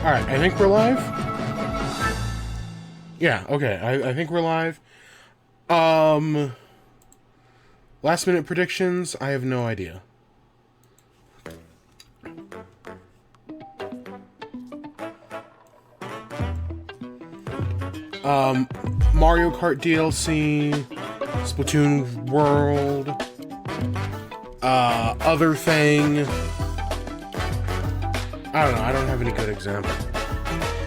Alright, I think we're live. Yeah, okay, I think we're live. Last minute predictions, I have no idea. Mario Kart DLC, Splatoon World, other thing. I don't know, I don't have any good example.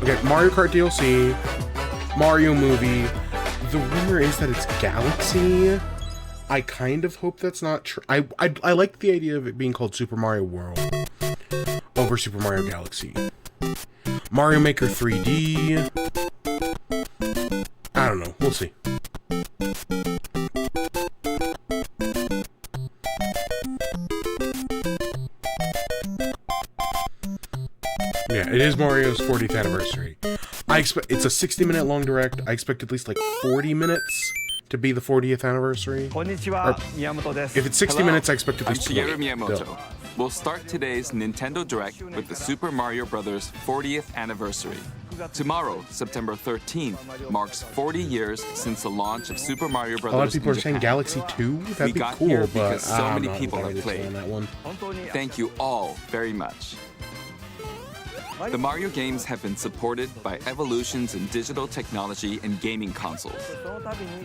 Okay, Mario Kart DLC, Mario movie. The rumor is that it's Galaxy. I kind of hope that's not true. I like the idea of it being called Super Mario World over Super Mario Galaxy. Mario Maker 3D. I don't know. We'll see. Yeah, it is Mario's 40th anniversary. I expect it's a 60-minute long direct. I expect at least like 40 minutes to be the 40th anniversary. Or, if it's 60 minutes, I expect at least 20. I'm Shigeru Miyamoto. We'll start today's Nintendo Direct with the Super Mario Bros. 40th anniversary. Tomorrow, September 13th, marks 40 years since the launch of Super Mario Bros. A lot of people are saying Galaxy 2. That'd be cool, but so I'm many not people have entirely played. on that one. Thank you all very much. The Mario games have been supported by evolutions in digital technology and gaming consoles.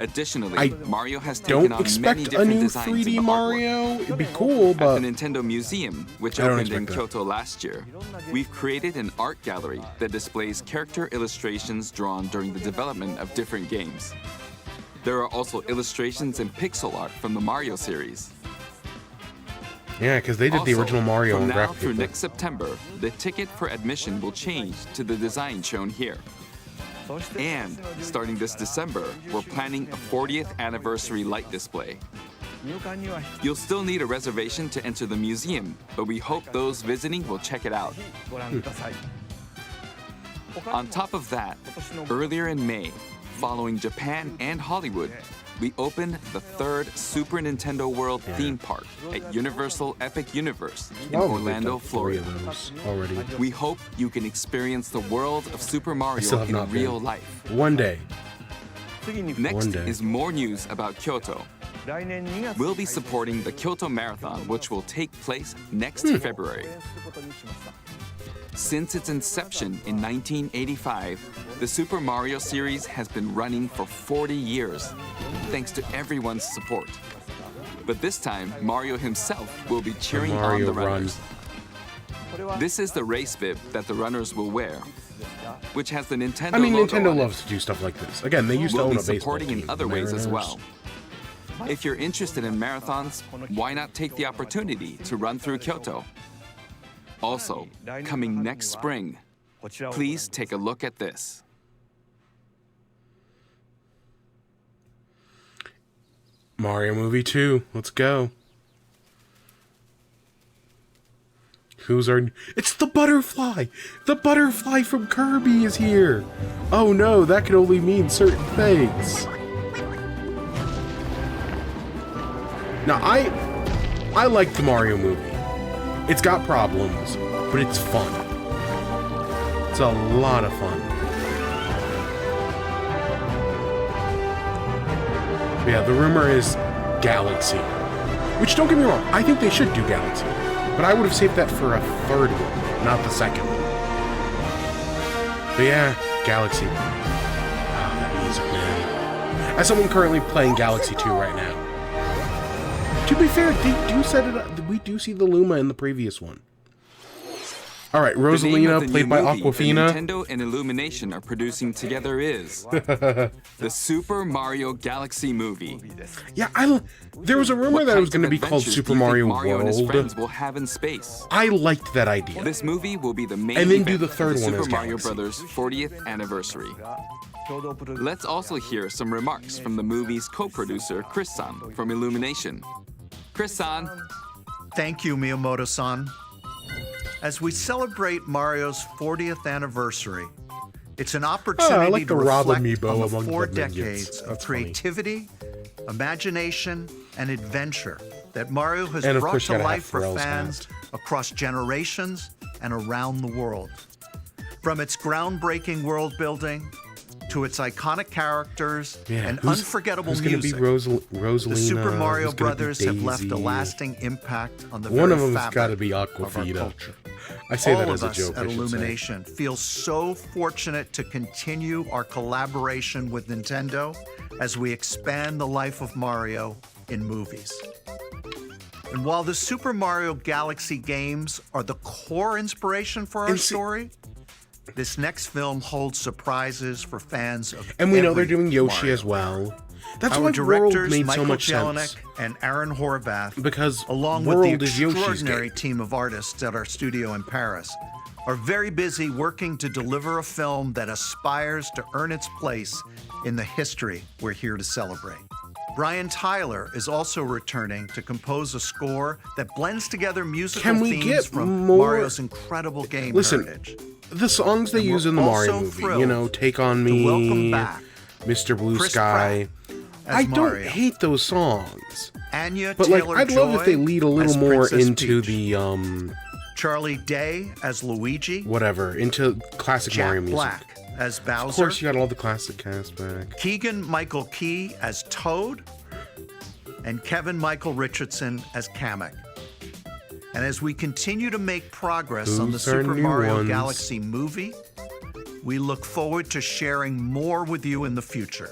Additionally, Mario has taken Don't on many expect a different new designs 3D in the artwork. Mario. It'd be cool, but At the Nintendo Museum, which I don't opened in expect that. Kyoto last year, we've created an art gallery that displays character illustrations drawn during the development of different games. There are also illustrations and pixel art from the Mario series. yeah, because they did the Also, original Mario from on now graphic through paper. next September, the ticket for admission will change to the design shown here. And starting this December, we're planning a 40th anniversary light display. You'll still need a reservation to enter the museum, but we hope those visiting will check it out. On top of that, earlier in May, following Japan and Hollywood, we opened the third Super Nintendo World theme park at Universal Epic Universe in Oh, we've Orlando, done 3 Florida. of those already. We hope you can experience the world of Super Mario still have in not real been. life. One day. Next One day. is more news about Kyoto. We'll be supporting the Kyoto Marathon, which will take place next February. Since its inception in 1985, the Super Mario series has been running for 40 years, thanks to everyone's support. But this time, Mario himself will be cheering on Mario the Run. runners. This is the race bib that the runners will wear, which has the Nintendo I mean, logo Nintendo on it. loves to do stuff like this. Again, they used to We'll own be a baseball supporting team. in other the ways as Mariners. well. If you're interested in marathons, why not take the opportunity to run through Kyoto? Also, coming next spring, please take a look at this. Mario Movie 2. Let's go. Who's our... It's the butterfly! The butterfly from Kirby is here! Oh no, that could only mean certain things. Now, I like the Mario movie. It's got problems, but it's fun. It's a lot of fun. But yeah, the rumor is Galaxy. Which, don't get me wrong, I think they should do Galaxy. But I would have saved that for a third one, not the second one. But yeah, Galaxy. Oh, that music, man. As someone currently playing Galaxy 2 right now. To be fair, they do set it up. We do see the Luma in the previous one. Alright, The name of Rosalina, the new played by movie that Aquafina. Nintendo and Illumination are producing together is the Super Mario Galaxy movie. Yeah, there was a rumor What that it was kinds of going to be called adventures Super do you think Mario Mario and his World. friends will have in space. I liked that idea. This movie will be the main And then do event the third of the one as Super Mario Galaxy. Bros. 40th anniversary. Let's also hear some remarks from the movie's co-producer, Chris-san, from Illumination. Chris-san, Thank you, Miyamoto-san. As we celebrate Mario's 40th anniversary, it's an opportunity like to the Rob reflect amiibo on the among 4 the minions. decades of That's funny. creativity, imagination, and adventure that Mario has And of brought course, to you gotta have life for Pharrell's fans hat. across generations and around the world. From its groundbreaking world building to its iconic characters and unforgettable who's gonna music, be Rosalina? the Super Mario Who's gonna be Brothers have left a Daisy? lasting impact on the One very of them's fabric got to be of our Aquafina. culture. I say All that of as a us joke. at I should say. Illumination feel so fortunate to continue our collaboration with Nintendo as we expand the life of Mario in movies. And while the Super Mario Galaxy games are the core inspiration for our story, this next film holds surprises for fans of And we know they're every doing Yoshi Mario. as well. That's Our why World directors, made Michael so much Jelinek sense. and Aaron Horvath, Because along World with the is Yoshi's extraordinary game. team of artists at our studio in Paris, are very busy working to deliver a film that aspires to earn its place in the history we're here to celebrate. Brian Tyler is also returning to compose a score that blends together musical Can we themes get from more- Mario's incredible game Listen, heritage. The songs they And use we're in the Mario also movie, thrilled you know, Take On to Me, welcome back Mr. Blue Chris Sky. Pratt I as Mario. don't hate those songs. Anya But like Taylor-Joy I'd love if they lead a little as more Princess into Peach. the Charlie Day as Luigi, whatever, into classic Mario Jack music. Black as Bowser, Of course, you got all the classic cast back. Keegan Michael Key as Toad, and Kevin Michael Richardson as Kamek. And as we continue to make progress on the Who's our Super new Mario ones? Galaxy movie, we look forward to sharing more with you in the future.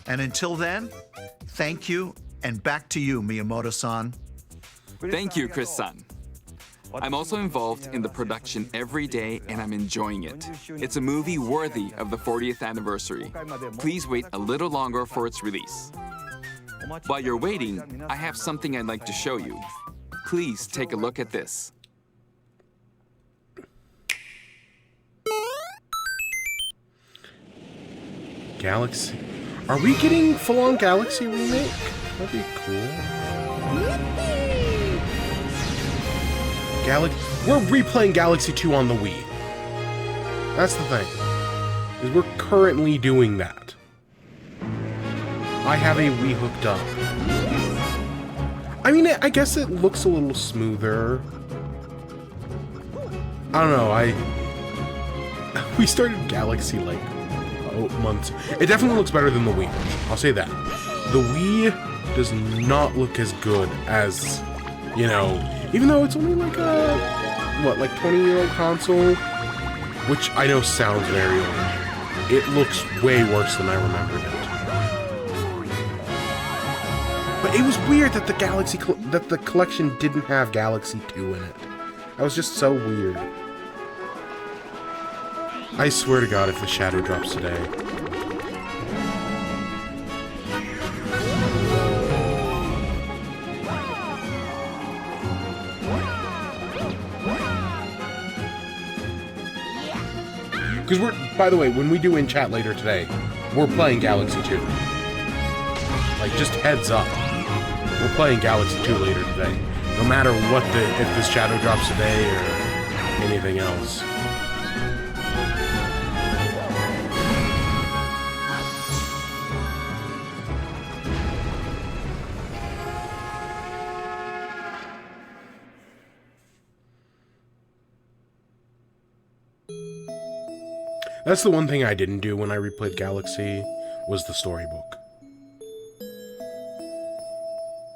And until then, thank you, and back to you, Miyamoto-san. Thank you, Chris-san. I'm also involved in the production every day, and I'm enjoying it. It's a movie worthy of the 40th anniversary. Please wait a little longer for its release. While you're waiting, I have something I'd like to show you. Please take a look at this. Galaxy. Are we getting full-on Galaxy remake? That'd be cool. We're replaying Galaxy 2 on the Wii. That's the thing. Is we're currently doing that. I have a Wii hooked up. I mean, I guess it looks a little smoother. I don't know, we started Galaxy like months. It definitely looks better than the Wii. I'll say that. The Wii does not look as good as, you know, even though it's only like a, what, like 20-year-old console, which I know sounds very old. It looks way worse than I remembered it. But it was weird that the collection didn't have Galaxy 2 in it. That was just so weird. I swear to God, if the shadow drops today. Because by the way, when we do in chat later today, we're playing Galaxy 2. Like, just heads up. We're playing Galaxy 2 later today. No matter what if the shadow drops today or anything else. That's the one thing I didn't do when I replayed Galaxy, was the storybook.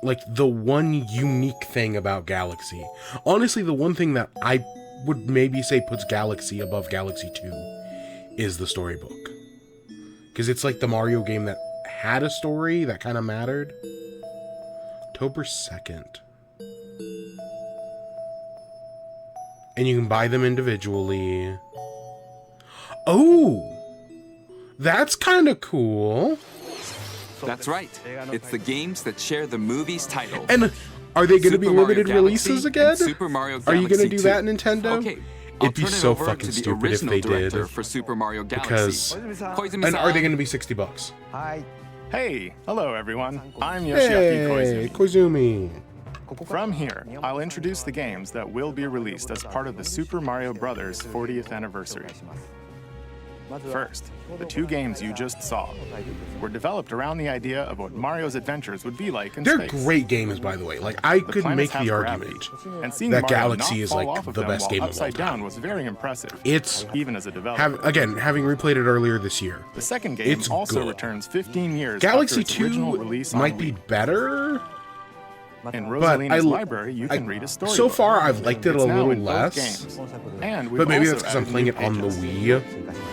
Like, the one unique thing about Galaxy. Honestly, the one thing that I would maybe say puts Galaxy above Galaxy 2 is the storybook. Because it's like the Mario game that had a story that kind of mattered. October 2nd. And you can buy them individually. Oh! That's kind of cool. That's right. It's the games that share the movie's title. And are they going to be Super Mario limited Galaxy releases again? and Super Mario Are you going to Galaxy do that, 2? Nintendo? Okay, I'll It'd be turn it so over fucking to the stupid if original they director did. for Super Mario Galaxy. Because... Koizumi-san. And are they going to be $60? Hey, hello everyone. I'm Hey, Yoshiaki Koizumi. Koizumi. From here, I'll introduce the games that will be released as part of the Super Mario Bros. 40th anniversary. First, the two games you just saw were developed around the idea of what Mario's adventures would be like in They're space. great games, by the way. Like, I could planets make have the gravity, argument and seeing that Mario Galaxy not is fall like off of the them best while game of all upside time. down was very impressive. It's even as a developer. having replayed it earlier this year. The second game it's also good. returns 15 years Galaxy after its original 2 release on might be Wii. better. In But Rosalina's library, you can read a story. so far, I've liked it It's a now little in both less. games. And we've But maybe also that's because I'm added playing new it on the pages. Wii.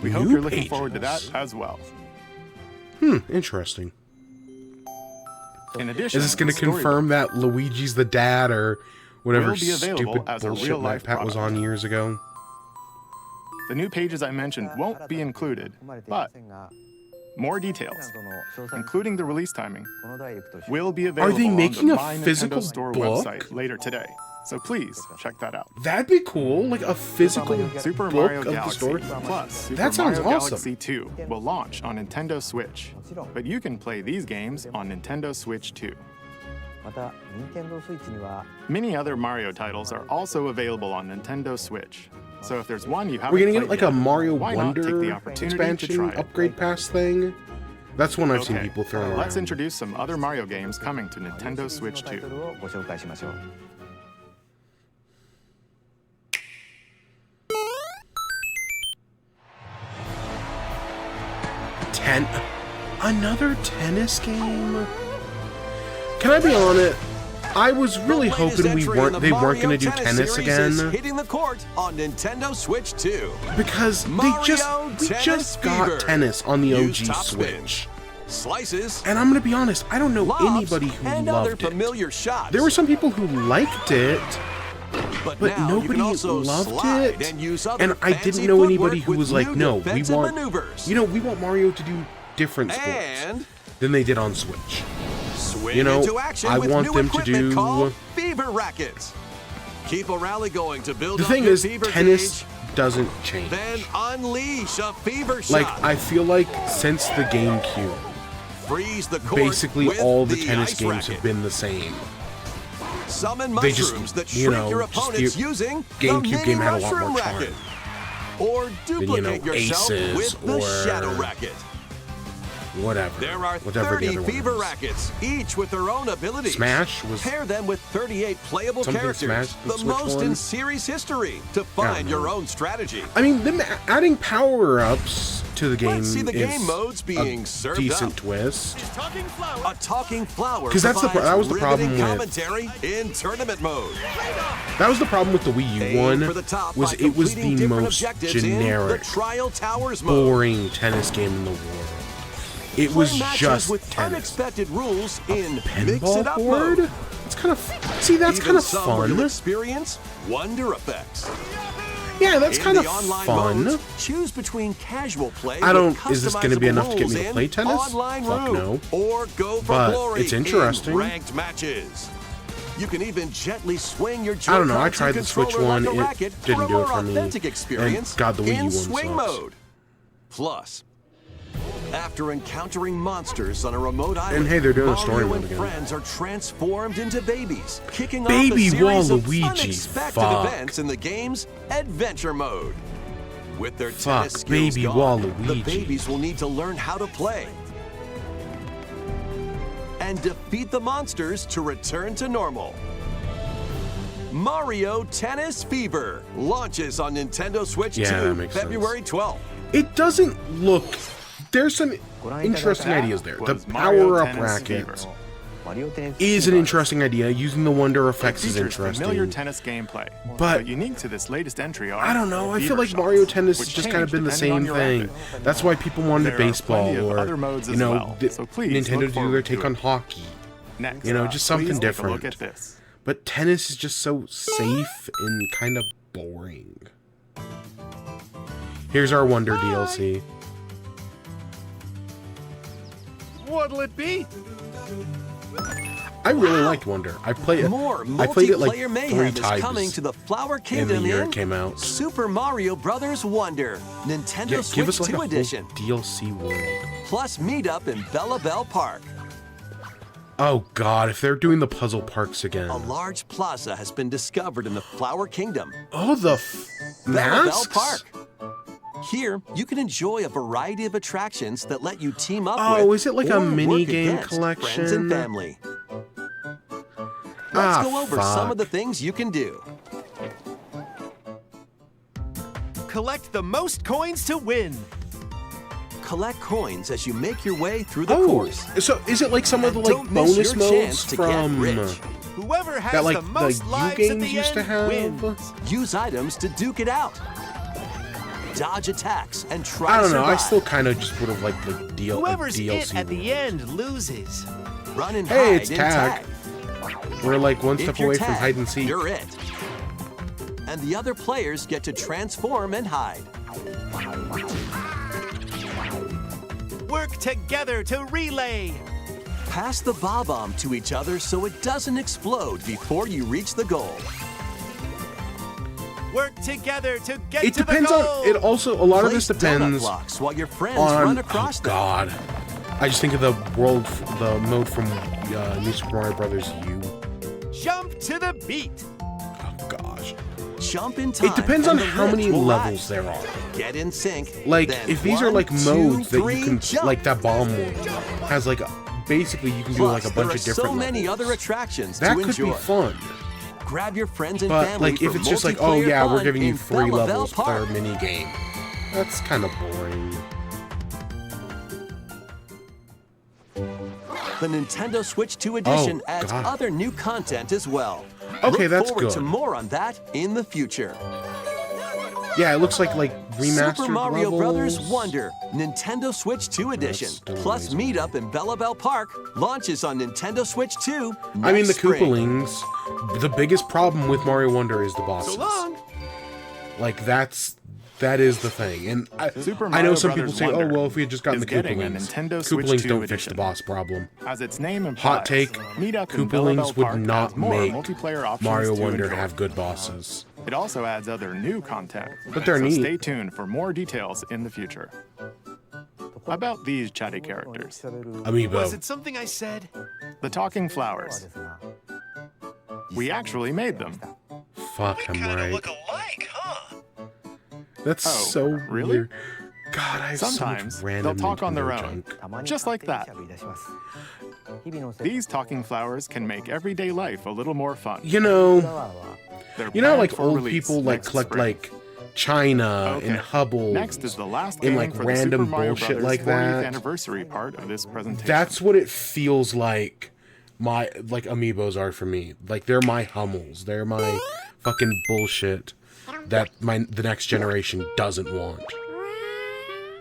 We hope New you're looking forward to that pages. as well. Interesting. In addition, Is this going to the storybook confirm that Luigi's the dad or whatever will be available stupid as a bullshit real-life MacPat was on years ago? The new pages I mentioned won't be included, but more details, including the release timing, will be available they making on a the My physical Nintendo Store book? website later today. So please check that out. That'd be cool, like a physical Super book Mario of the Galaxy story. plus Super That sounds Mario awesome. Galaxy 2 will launch on Nintendo Switch, but you can play these games on Nintendo Switch too. Many other Mario titles are also available on Nintendo Switch. So if there's one you haven't We're gonna get played like yet, a Mario why not take Wonder the opportunity to expansion try it? upgrade pass thing. That's one I've seen Okay, people throwing around. let's introduce some other Mario games coming to Nintendo Switch 2. Another tennis game? Can I be on it? I was really hoping they weren't going to do tennis again Hitting the court on Nintendo Switch 2. because we Tennis just got Fever. tennis on the Use OG top spin, Switch. Slices, And I'm going to be honest, I don't know lobs, anybody who and other loved it. familiar shots. There were some people who liked it, but but now you nobody can also loved slide it. And use other And I fancy didn't know anybody footwork who with was like, new no, we defensive want, maneuvers. we want Mario to do different sports And than they did on Switch. swing You know, into action I with want new them to equipment do- called Fever Rackets. Keep a rally going to build The up thing your is, fever tennis gauge, doesn't change. then unleash a fever shot. Like, I feel like since the GameCube, Freeze the court basically with all the the tennis ice games racket. have been the same. Summon They just, mushrooms that you shrink know, your just opponents the using GameCube the mini game had a lot mushroom more charm racket. Or duplicate yourself Aces with the or shadow racket. Whatever. There are Whatever 30 the other fever one is. rackets, each with their own abilities. Smash was Pair them with 38 playable something characters, Smash, the the Switch most one? in series history, to find your own strategy. I mean, them adding power-ups to the game Let's see the is game modes being a served decent up. twist. A talking flower 'Cause that's the provides that was the problem riveting with- commentary in tournament mode. That was the problem with the Wii U Aim one, for the top was by it was completing the different most objectives in generic, the Trial Towers mode. boring tennis game in the world. It Play was matches just with tennis. unexpected rules in Mix Pinball It Up board? mode. It's kind of see, that's Even kind of some where you'll fun. experience wonder effects. Yeah, that's In kind the of online fun. modes, choose between casual play. I don't- with is this gonna be customizable enough to get me to rules play in tennis? Online Fuck route, no. Or go for But glory it's interesting. in ranked matches. You can even gently swing your I don't know, I Joy-Cons tried and the Switch controller one, like a it racket didn't for a do it more for me. authentic experience And God, the Wii U in one swing sucks. mode. Plus, after encountering monsters on a remote island, hey, they're doing a story Mario mode and again. friends are transformed into babies, kicking Baby off a series of Waluigi, unexpected fuck. events in the game's adventure mode. With their Fuck, tennis skills Baby gone, the Waluigi. babies will need to learn how to play and defeat the monsters to return to normal. Mario Tennis Fever launches on Nintendo Switch Yeah, that 2 makes sense. February 12th. It doesn't look. There's some interesting ideas there. The Was Mario power-up Tennis racket Fever. is an interesting idea. Using the Wonder effects It is features familiar interesting. tennis gameplay, But- unique to this latest entry are I don't know. I fever feel like shots, Mario Tennis has which just kind of change been the depending on same your thing. outfit. That's why people wanted There are baseball plenty of or other modes you as know well, so please Nintendo look to do their forward take to on it. hockey. Next, You know, just something please take a different. look at this. But tennis is just so safe and kind of boring. Here's our Wonder DLC. What'll it be? I really liked Wonder. I played it. More I played it like multiplayer 3 mayhem is times coming to the Flower in the Kingdom year in it came out. Super Mario Bros. Wonder, Nintendo Yeah, give us Switch like a 2 whole edition, DLC world. plus meetup in Bella Bell Park. Oh God, if they're doing the puzzle parks again. A large plaza has been discovered in the Flower Kingdom. Oh, the Bella Bell masks? Park. Here, you can enjoy a variety of attractions that let you team up with. Oh, is it like a or mini work game against friends collection? and family. Let's go over some of the fuck. things you can do. Collect the most coins to win. Collect coins as you make your way through the Oh, course. so is it like some of the And like don't miss bonus your chance modes to get from rich. Whoever has that like the most U lives at games the used to end have? wins. Use items to duke it out. Dodge attacks and try I don't to know. I survive. still kind of just would have liked the Whoever's DLC it at the end loses. Run and Hey, hide it's in tag. We're like one step If you're away from tagged, hide and seek. You're it. And the other players get to transform and hide. Work together to relay. Pass the bomb to each other so it doesn't explode before you reach the goal. Work together to get It to depends the goal. on. It also a lot of this Place donut depends blocks while your friends on. run across Oh them. God, I just think of the mode from New Super Mario Brothers U. Jump to the beat. Oh gosh. Jump in time. It depends on and the how many lift will levels rise. there are. Get in sync. Like, then if these are 1, like 2, modes that 3, you can, jump. like that bomb one has like, basically you can do like a Plus, bunch there of are different so many levels. other attractions That to could enjoy. be fun, Grab your friends and but family like if for it's just like, oh multiplayer yeah, we're fun giving you in 3 Bella levels Bell per Park. mini game. That's kind of boring. The Nintendo Switch 2 edition Oh, adds God. other new content as well. Okay, Look that's forward to good. more on that in the future. Yeah, it looks like remastered Super Mario levels. Brothers Wonder, Nintendo Switch 2 edition, still plus amazing. Meetup in Bella Bell Park launches on Nintendo Switch 2 I mean, the next spring. Koopalings. The biggest problem with Mario Wonder is the bosses. So long. Like that is the thing. And Super I know Mario some people Brothers say, oh Wonder well, if we had just gotten is the getting a Koopalings, Nintendo Switch Koopalings 2 don't fix edition. the boss problem. As its name implies, Hot take: Meetup in Bella Bell Koopalings would Park not adds more make multiplayer options Mario to Wonder enjoy. have good bosses. It also adds other new content. But they're so neat. Stay tuned for more details in the future. About these chatty characters, Amiibo. Was it something I said? the talking flowers. We actually made them. Fuck, I'm right. alike, huh? That's Oh, so really? weird. God, I have Sometimes so much random they'll talk on their Nintendo own. junk. Just like that. These talking flowers can make everyday life a little more fun. You know, They're you know, planned like for old release people like next collect spring. like China Okay. and Hubble. Next is the last and, game like, for the random Super Mario bullshit Brothers like 40th that. anniversary part of this presentation. That's what it feels like. My like amiibos are for me. Like they're my Hummels. They're my fucking bullshit that the next generation doesn't want.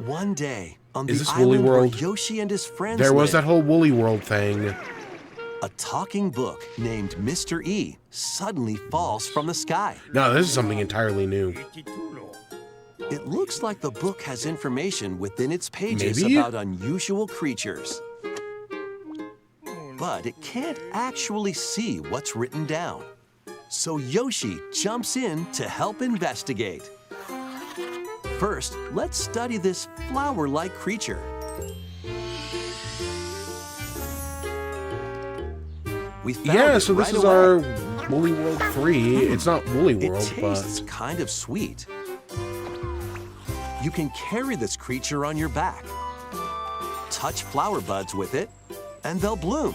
One day, on Is the this Woolly island where World? Yoshi and his friends There was live, that whole Woolly World thing. a talking book named Mr. E suddenly falls from the sky. No, this is something entirely new. It looks like the book has information within its pages Maybe? about unusual creatures. But it can't actually see what's written down. So Yoshi jumps in to help investigate. First, let's study this flower-like creature. We found Yeah, it so this right is away. our Woolly World 3. It's not Woolly It World, tastes but kind of sweet. You can carry this creature on your back. Touch flower buds with it, and they'll bloom.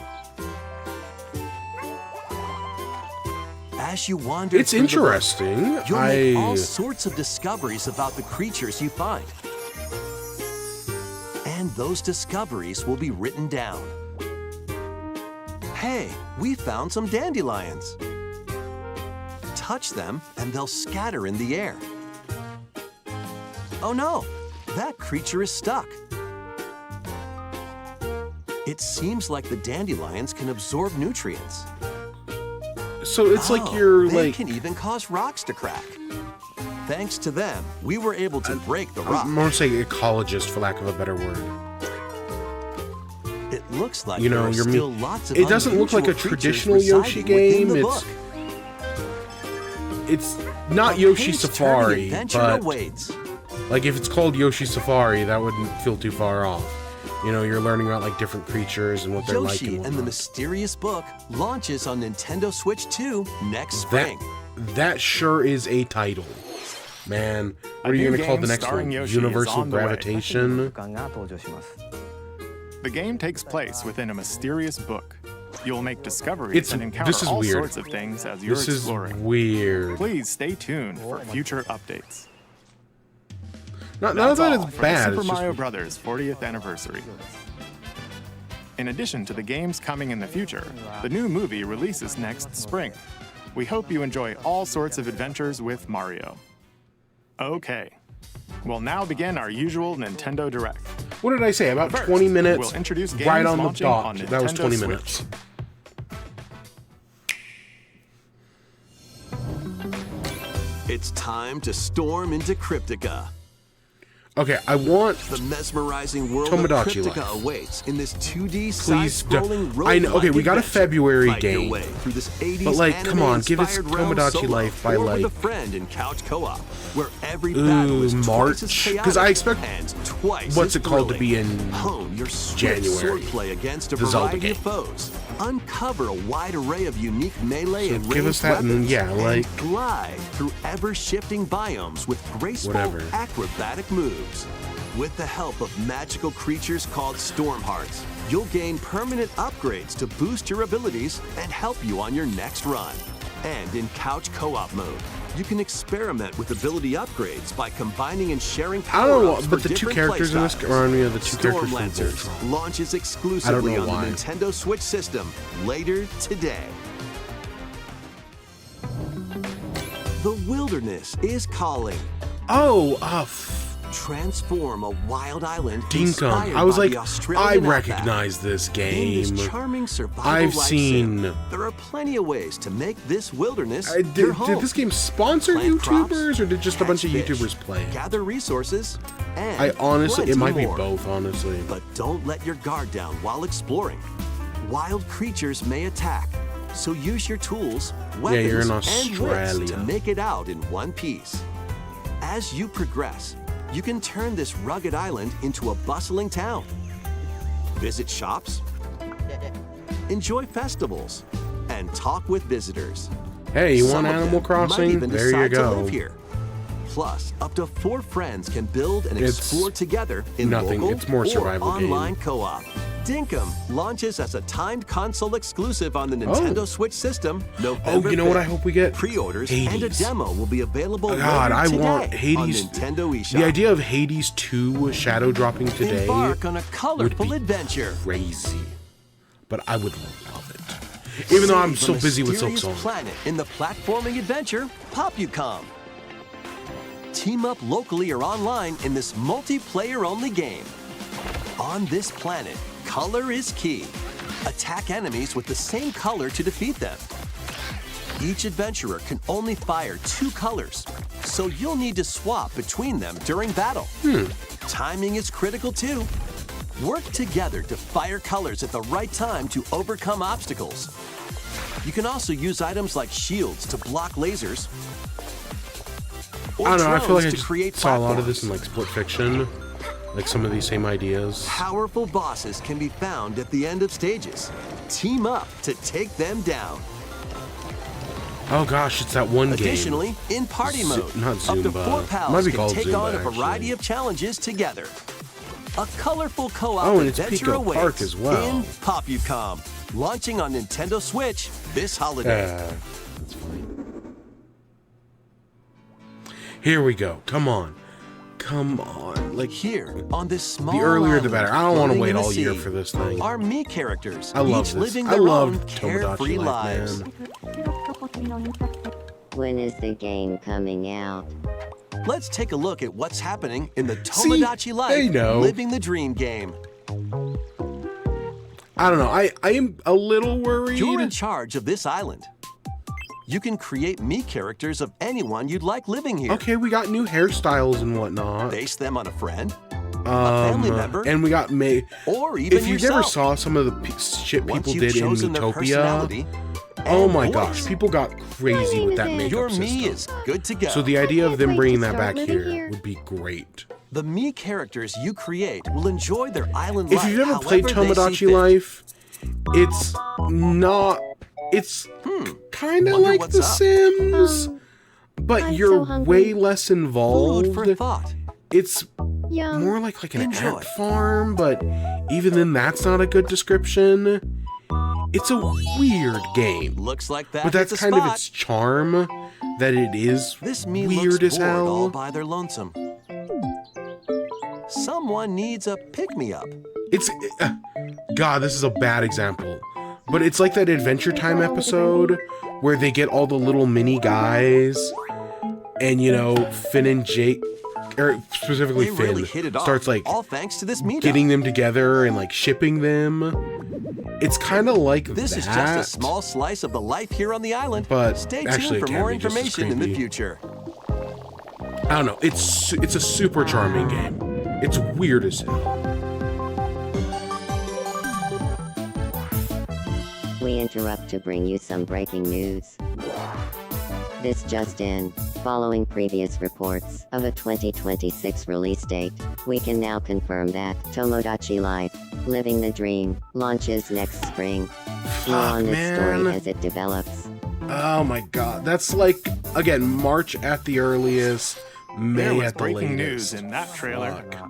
As you wander it's through the book, interesting. you'll make all sorts of discoveries about the creatures you find. And those discoveries will be written down. Hey, we found some dandelions. Touch them and they'll scatter in the air. Oh no, that creature is stuck. It seems like the dandelions can absorb nutrients. So it's like Oh, you're they like can even cause rocks to crack. Thanks to them, we were able to break the rock. I'm gonna say ecologist for lack of a better word. It looks like You know, there are you're still lots of it doesn't look like a unusual traditional creatures Yoshi residing within game. the It's book. it's not A Yoshi page-turning Safari, adventure but awaits. like if it's called Yoshi Safari, that wouldn't feel too far off. You know, you're learning about like different creatures and what they're like Yoshi and and the whatnot. Mysterious Book launches on Nintendo Switch 2 next spring. That sure is a title. Man, A what are you new going to call game the next starring one? Yoshi is Universal on the way. Gravitation? The game takes place within a mysterious book. You'll make discoveries and encounter this is all weird. sorts of things as you're This is exploring. weird. Please stay tuned for future updates. None of That's that all is for bad. the Super It's just Mario Bros. 40th anniversary. In addition to the games coming in the future, the new movie releases next spring. We hope you enjoy all sorts of adventures with Mario. Okay, we'll now begin our usual Nintendo Direct. What did I say? About First, 20 minutes, we'll introduce games right on the launching dot. on That was Nintendo 20 Switch. minutes. It's time to storm into Cryptica. Okay, I want... The mesmerizing world Tomodachi of Cryptica Life. awaits in this 2D Please side-scrolling don't. I know. Okay, we got a adventure. February Fight your game. way through this 80s But, like, come on, give us anime-inspired realm Tomodachi solo Life by, or with like- a friend in couch co-op, where every battle is March? twice as 'Cause I chaotic expect- and twice what's as it called to be thrilling. in Hone your swift January, swordplay against a the Zelda variety of game. foes. Uncover a wide array of unique melee So and give ranged us that and then, weapons, yeah, like- and glide through ever-shifting biomes with graceful Whatever. acrobatic moves. With the help of magical creatures called Storm Hearts, you'll gain permanent upgrades to boost your abilities and help you on your next run. And in couch co-op mode, you can experiment with ability upgrades by combining and sharing I don't know, power-ups but for the two different characters in this playstyles. remind me of the two characters from Stormlancers Voltron. launches exclusively on why. the Nintendo Switch system later today. The wilderness is calling. Oh, Transform a wild island Dinkum. inspired I was by like, the I Australian recognize this outback. In this game. charming survival I've life seen- sim, there are plenty of ways to make this wilderness Did your home. this game sponsor Plant YouTubers, crops, or did just a bunch of catch fish, YouTubers play it? Gather resources, and I honestly, it plenty might be more. both, honestly. But don't let your guard down while exploring. Wild creatures may attack, so use your tools, weapons, you're in and wits Australia. to make it out in one piece. As you progress, you can turn this rugged island into a bustling town. Visit shops, enjoy festivals, and talk with visitors. Hey, you Some want of Animal them might Crossing? even There you decide to go. live here. Plus, up to 4 friends can build and It's explore together in nothing. local It's more survival or game. online co-op. Dinkum launches as a timed console exclusive on the Nintendo Switch system November Oh, you know what 5th. I hope we get? Pre-orders and a Hades. demo will be available God, later I today want Hades. on Nintendo eShop. The idea of Hades 2 shadow dropping today Embark on a would colorful be adventure. crazy. But I would love it. Even though I'm so Save a busy with mysterious Silksong. planet in the platforming adventure Popucom. Team up locally or online in this multiplayer-only game. On this planet, color is key. Attack enemies with the same color to defeat them. Each adventurer can only fire 2 colors, so you'll need to swap between them during battle. Timing is critical too. Work together to fire colors at the right time to overcome obstacles. You can also use items like shields to block lasers. Or I don't know, I feel like I drones to just create saw a lot of platforms. this in like Split Fiction. Like some of these same ideas. Powerful bosses can be found at the end of stages. Team up to take them down. Oh gosh, it's that one game. Additionally, in party mode, not up to Zumba. 4 Might pals be can called take Zumba, on a variety actually. of challenges together. A colorful co-op Oh, and it's adventure Pico awaits Park as well. in Popucom, launching on Nintendo Switch this holiday. That's fine. Here we go. Come on. Come on. Like, Here, on this small the earlier the island better. I don't want to floating wait in the all year sea, for this thing. are me characters, I love each this. living I their love own Tomodachi carefree Life, lives. man. When is the game coming out? Let's take a look at what's happening in the See, Tomodachi they Life know. Living the Dream game. I don't know. I am a little worried. You're in charge of this island. You can create me characters of anyone you'd like living here. Okay, we got new hairstyles and whatnot. Base them on a friend, a family member, And we got May. or even If you yourself. never saw some of the shit Once people you've did in chosen their Utopia, personality oh and my voice, gosh, people got crazy with that makeup your system. me is good to go. So the idea of them Wait bringing to that start back living here here. would be great. The me characters you create will enjoy their island If life. you've ever played however they see Tomodachi fit. Life, it's not. It's kind of Wonder like what's The up. Sims. but I'm you're so hungry. way less involved. Food for thought. It's Yum. more like an Enjoy. ant farm, but even then that's not a good description. It's a weird game. Looks like that But that's hits a kind of spot. its charm, that it is This me weird looks as bored all hell. by their lonesome. Someone needs a pick-me-up. It's God, this is a bad example, but it's like that Adventure Time episode where they get all the little mini guys, and you know Finn and Jake, or specifically They Finn, really hit it off, starts like all thanks to this meetup. getting them together and like shipping them. It's kind of like This that. is just a small slice of the life here on the island. But stay actually, tuned it for can more be just as information in the creepy. future. I don't know. It's a super charming game. It's weird as hell. We interrupt to bring you some breaking news. This just in. Following previous reports of a 2026 release date, we can now confirm that Tomodachi Life, Living the Dream, launches next spring. More on this man. story as it develops. Oh my god, that's like again March at the earliest, May There was at the breaking latest. news in that trailer. Fuck.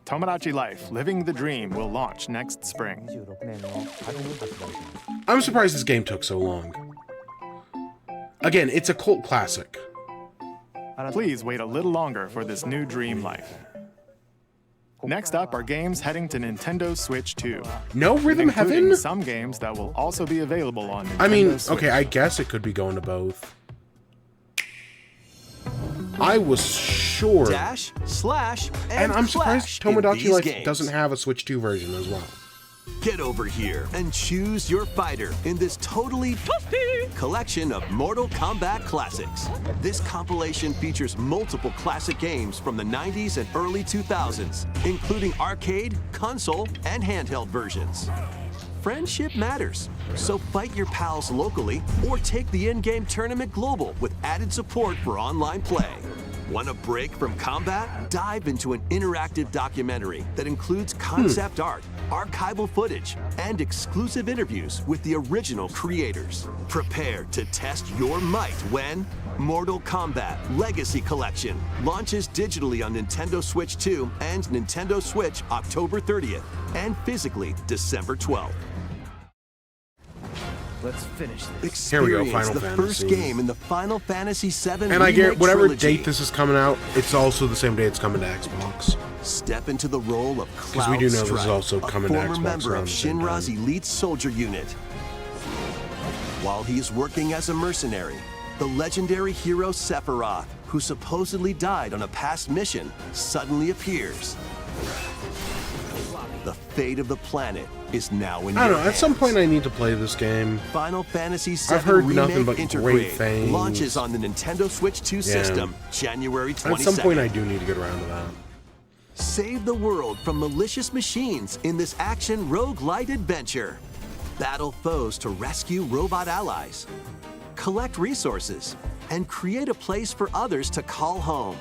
Tomodachi Life, Living the Dream will launch next spring. I'm surprised this game took so long. Again, it's a cult classic. Please wait a little longer for this new dream life. Next up are games heading to Nintendo Switch 2, No Rhythm including Heaven? some games that will also be available on Nintendo I mean, Switch. okay, I guess it could be going to both. I was sure. Dash, slash, And I'm flash surprised in Tomodachi these Life games. doesn't have a Switch 2 version as well. Get over here and choose your fighter in this totally collection of Mortal Kombat classics. This compilation features multiple classic games from the 90s and early 2000s, including arcade, console, and handheld versions. Friendship matters, so fight your pals locally or take the in-game tournament global with added support for online play. Want a break from combat? Dive into an interactive documentary that includes concept art, archival footage, and exclusive interviews with the original creators. Prepare to test your might when Mortal Kombat Legacy Collection launches digitally on Nintendo Switch 2 and Nintendo Switch October 30th and physically December 12th. Let's finish this. Here we go, Experience Final the Fantasy. first game in the Final Fantasy VII And I get Remake whatever trilogy. date this is coming out, it's also the same day it's coming to Xbox. Step into the role of Cloud we do know this is Strife, also a coming to former Xbox member around of the same Shinra's time. elite soldier unit. While he's working as a mercenary, the legendary hero Sephiroth, who supposedly died on a past mission, suddenly appears. The fate of the planet is now in I don't your know, at some hands. point I need to play this game. Final Fantasy VII I've heard Remake nothing but Intergrade great things. launches on the Nintendo Switch 2 system January 22nd. At some point I do need to get around to that. Save the world from malicious machines in this action roguelite adventure. Battle foes to rescue robot allies. Collect resources and create a place for others to call home.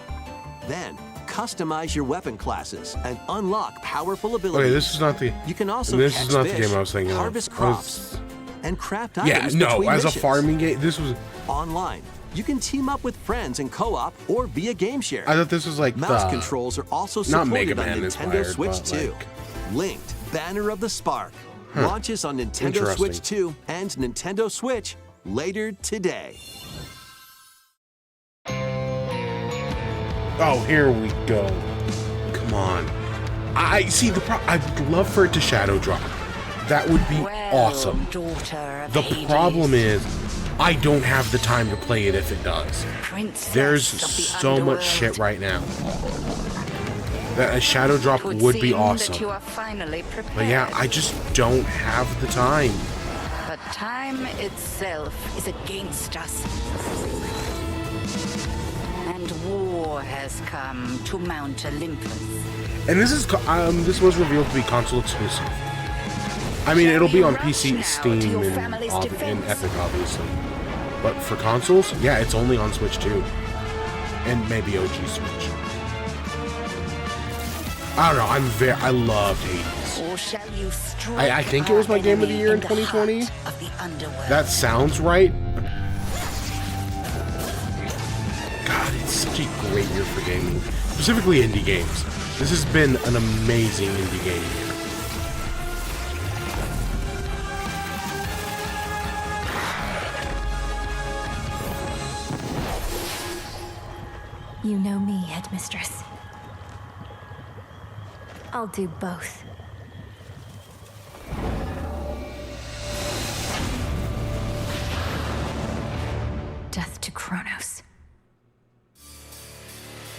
Then, customize your weapon classes and unlock powerful abilities. Okay, this is not the... You can also this catch is not fish, the game I was thinking of. harvest I was- crops, and craft Yeah, items no, between as a missions. farming game, this was... Online, you can team up with friends in co-op or via game share. I thought this was like Mouse the... controls are also not Mega supported on Man Nintendo inspired, Switch but 2. like- Linked Banner of the Spark launches on Nintendo Interesting. Switch 2 and Nintendo Switch later today. Oh, here we go. Come on. I see the I'd love for it to shadow drop. That would be awesome. Daughter of The Hades, problem is, I don't have the time to play it if it does. princess There's of the so underworld. much shit right now. That a shadow drop It would be seem awesome. That you are finally prepared. But yeah, I just don't have the time. But time itself is against us. And war has come to Mount Olympus. And this was revealed to be console exclusive. I mean, it'll be on PC, Steam, to your and family's in defense. Epic, obviously. But for consoles, yeah, it's only on Switch 2. And maybe OG Switch. I don't know, I loved Hades. Or shall you strike I think it was my our game of the enemy year in the 2020. heart of the underworld? That sounds right. for gaming, specifically indie games. This has been an amazing indie game year. You know me, Headmistress. I'll do both. Death to Kronos.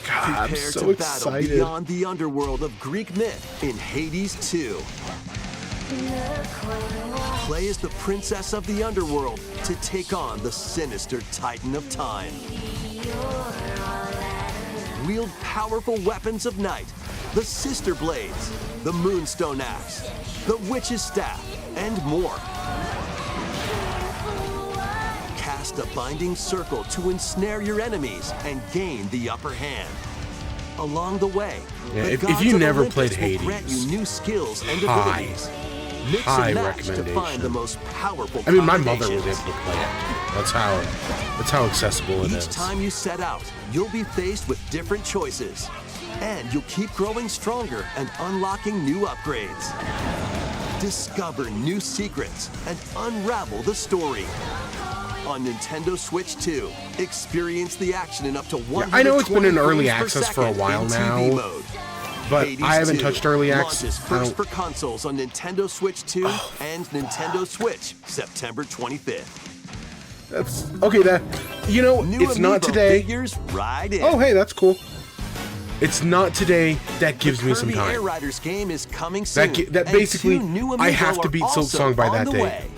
God, I'm Prepare so to battle excited. beyond the underworld of Greek myth in Hades 2. Play as the princess of the underworld to take on the sinister Titan of Time. Wield powerful weapons of night, the Sister Blades, the Moonstone Axe, the Witch's Staff, and more. Cast a binding circle to ensnare your enemies and gain the upper hand. Along the way, Yeah, the if gods you of never Olympus played will grant Hades, you new skills and high, abilities. Mix high and match to recommendation. find the most powerful I mean, my mother was combinations. able to play it. That's how accessible it Each is. time you set out, you'll be faced with different choices. And you'll keep growing stronger and unlocking new upgrades. Discover new secrets and unravel the story. On Nintendo Switch 2, experience the action in up to 120 I know it's been in early frames per access for a second while in now, TV mode. but Hades I haven't 2 touched early launches access. I first don't. for consoles on Nintendo Switch 2 and Nintendo Switch September 25th. That's okay. That New it's not Amiibo today. figures right in. Oh, hey, that's cool. It's not today. That gives The me some Kirby Air time. Riders game is coming soon. That and basically, 2 new I Amiibo have to are beat also Silksong by on that the day. way.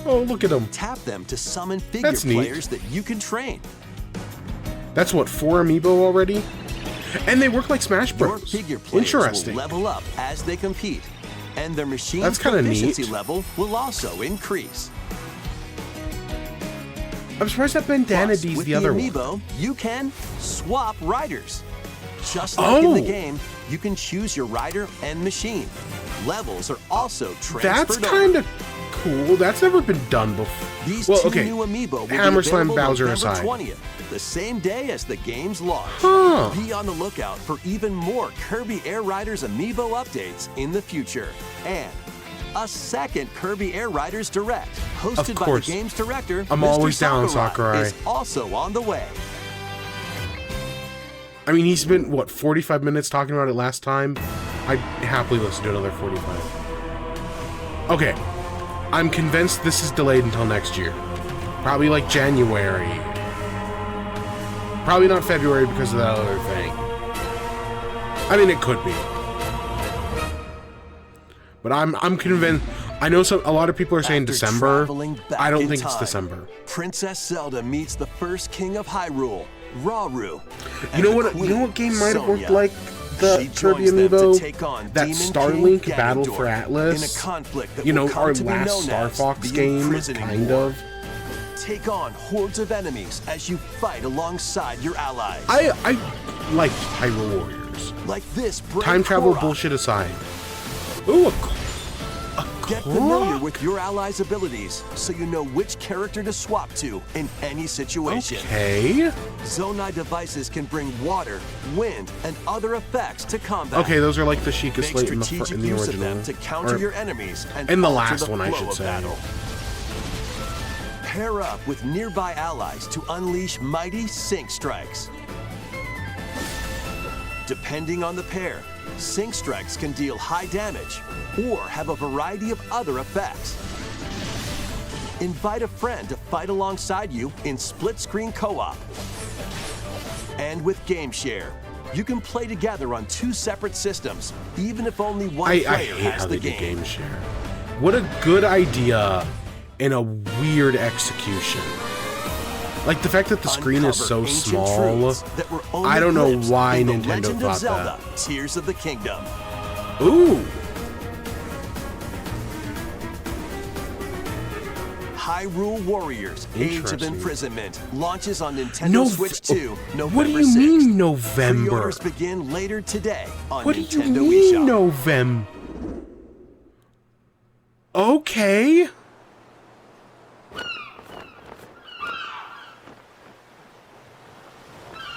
Oh, look at them. Tap them to summon figure That's neat. players that you can train. That's what, 4 amiibo already? And they work like Smash Your Bros. figure players Interesting. will level up as they compete, and their machine That's kinda proficiency neat. level will also increase. I'm surprised that Bandana Plus, D's with the other one. Amiibo, you can swap riders. Just like in the Oh. game, you can choose your rider and machine. Levels are also transferred That's over. kind of cool. That's never been done before. These Well, two okay. new Amiibo will Hammer be Slam available Bowser November aside. 20th, the same day as the game's launch. Huh. Be on the lookout for even more Kirby Air Riders Amiibo updates in the future. And a second Kirby Air Riders Direct, hosted Of by the course. game's director, I'm Mr. always down, Sakurai. is also on the way. I mean, he spent, what, 45 minutes talking about it last time? I'd happily listen to another 45. Okay. I'm convinced this is delayed until next year. Probably like January. Probably not February because of that other thing. I mean, it could be. But I'm convinced. I know a lot of people are saying After December. traveling back I don't in think it's time, December. Princess Zelda meets the first king of Hyrule, Rauru. You know what game might have worked Sonya. like the She Kirby joins them to Amiibo? take on That Demon Starlink King Battle for Ganondorf Atlas? in a conflict that You know, will come our to be last known Star as Fox the game, Imprisoning kind War. of. Take on hordes of enemies as you fight alongside your allies. I like Hyrule Warriors. Like this brave Time travel Korok. bullshit aside. Ooh, Get familiar with your allies' abilities so you know which character to swap to in any situation. okay. Zonai devices can bring water, wind, and other effects to combat. Okay, those are like the Sheikah Make Slate in strategic the use of original. them to counter Or your enemies and in the alter last one, I flow should of say. battle. Pair up with nearby allies to unleash mighty sync strikes. Depending on the pair, sync strikes can deal high damage or have a variety of other effects. Invite a friend to fight alongside you in split-screen co-op. And with Game Share, you can play together on 2 separate systems, even if only one I player hate has how the they do game. game share. What a good idea and a weird execution. Like the fact that the screen is so Uncover ancient small. truths that were only I don't know glimpsed why in The Nintendo Legend of thought Zelda: Tears of the Kingdom. that. Ooh. Hyrule Warriors: Age of Interesting. Imprisonment launches on Nintendo Switch 2 November What do you 6th. mean November? Pre-orders begin later today on What do you Nintendo mean eShop. November? Okay.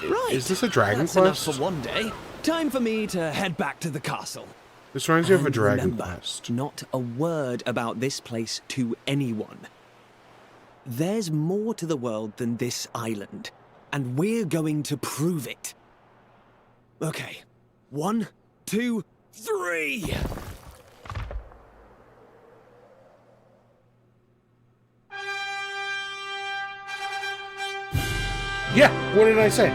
Right. Is this a Dragon That's Quest? enough for one day. Time for me to head back to the castle. This reminds me of a And Dragon remember, Quest. not a word about this place to anyone. There's more to the world than this island, and we're going to prove it. Okay, 1, 2, 3! Yeah, what did I say?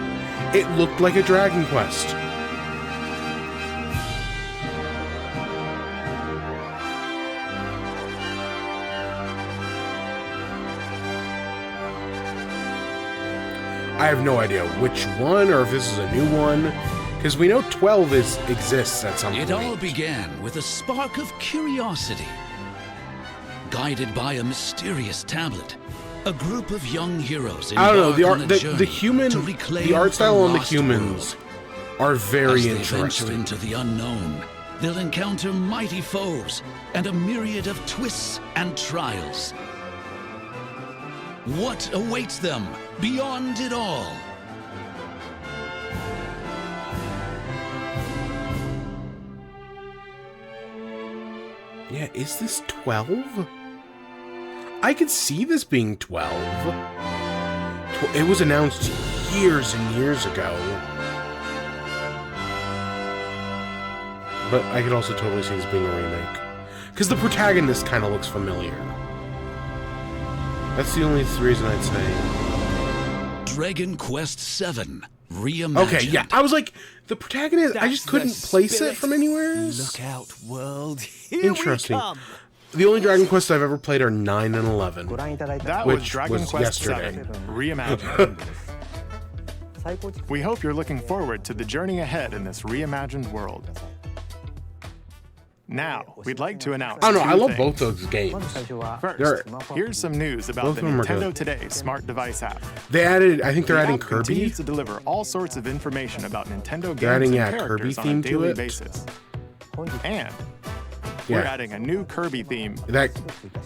It looked like a Dragon Quest. I have no idea which one or if this is a new one, because we know 12 exists at some point. It all began with a spark of curiosity. Guided by a mysterious tablet, a group of young heroes I don't know, embark on a journey the art style on the humans are very As they interesting. venture into the unknown, they'll encounter mighty foes and a myriad of twists and trials. What awaits them beyond it all? Yeah, is this 12? I could see this being 12. It was announced years and years ago. But I could also totally see this being a remake. Because the protagonist kind of looks familiar. That's the only reason I'd say. Dragon Quest VII Reimagined. Okay, yeah. I was like, the protagonist, I just couldn't place it from anywhere. Look out, world. Here Interesting. we come. The only Dragon Quests I've ever played are 9 and 11. That was which Dragon was Quest yesterday. VII Reimagined. We hope you're looking forward to the journey ahead in this reimagined world. Now, we'd like to announce I don't know, I two love things. both those games. First, here's some news about Both the of them are Nintendo good. Today smart device app. They added, I think they're The adding app Kirby. continues to deliver all sorts of information about Nintendo games They're adding, and yeah, Kirby characters on a theme to daily it. basis. And we're Yeah. adding a new Kirby theme. That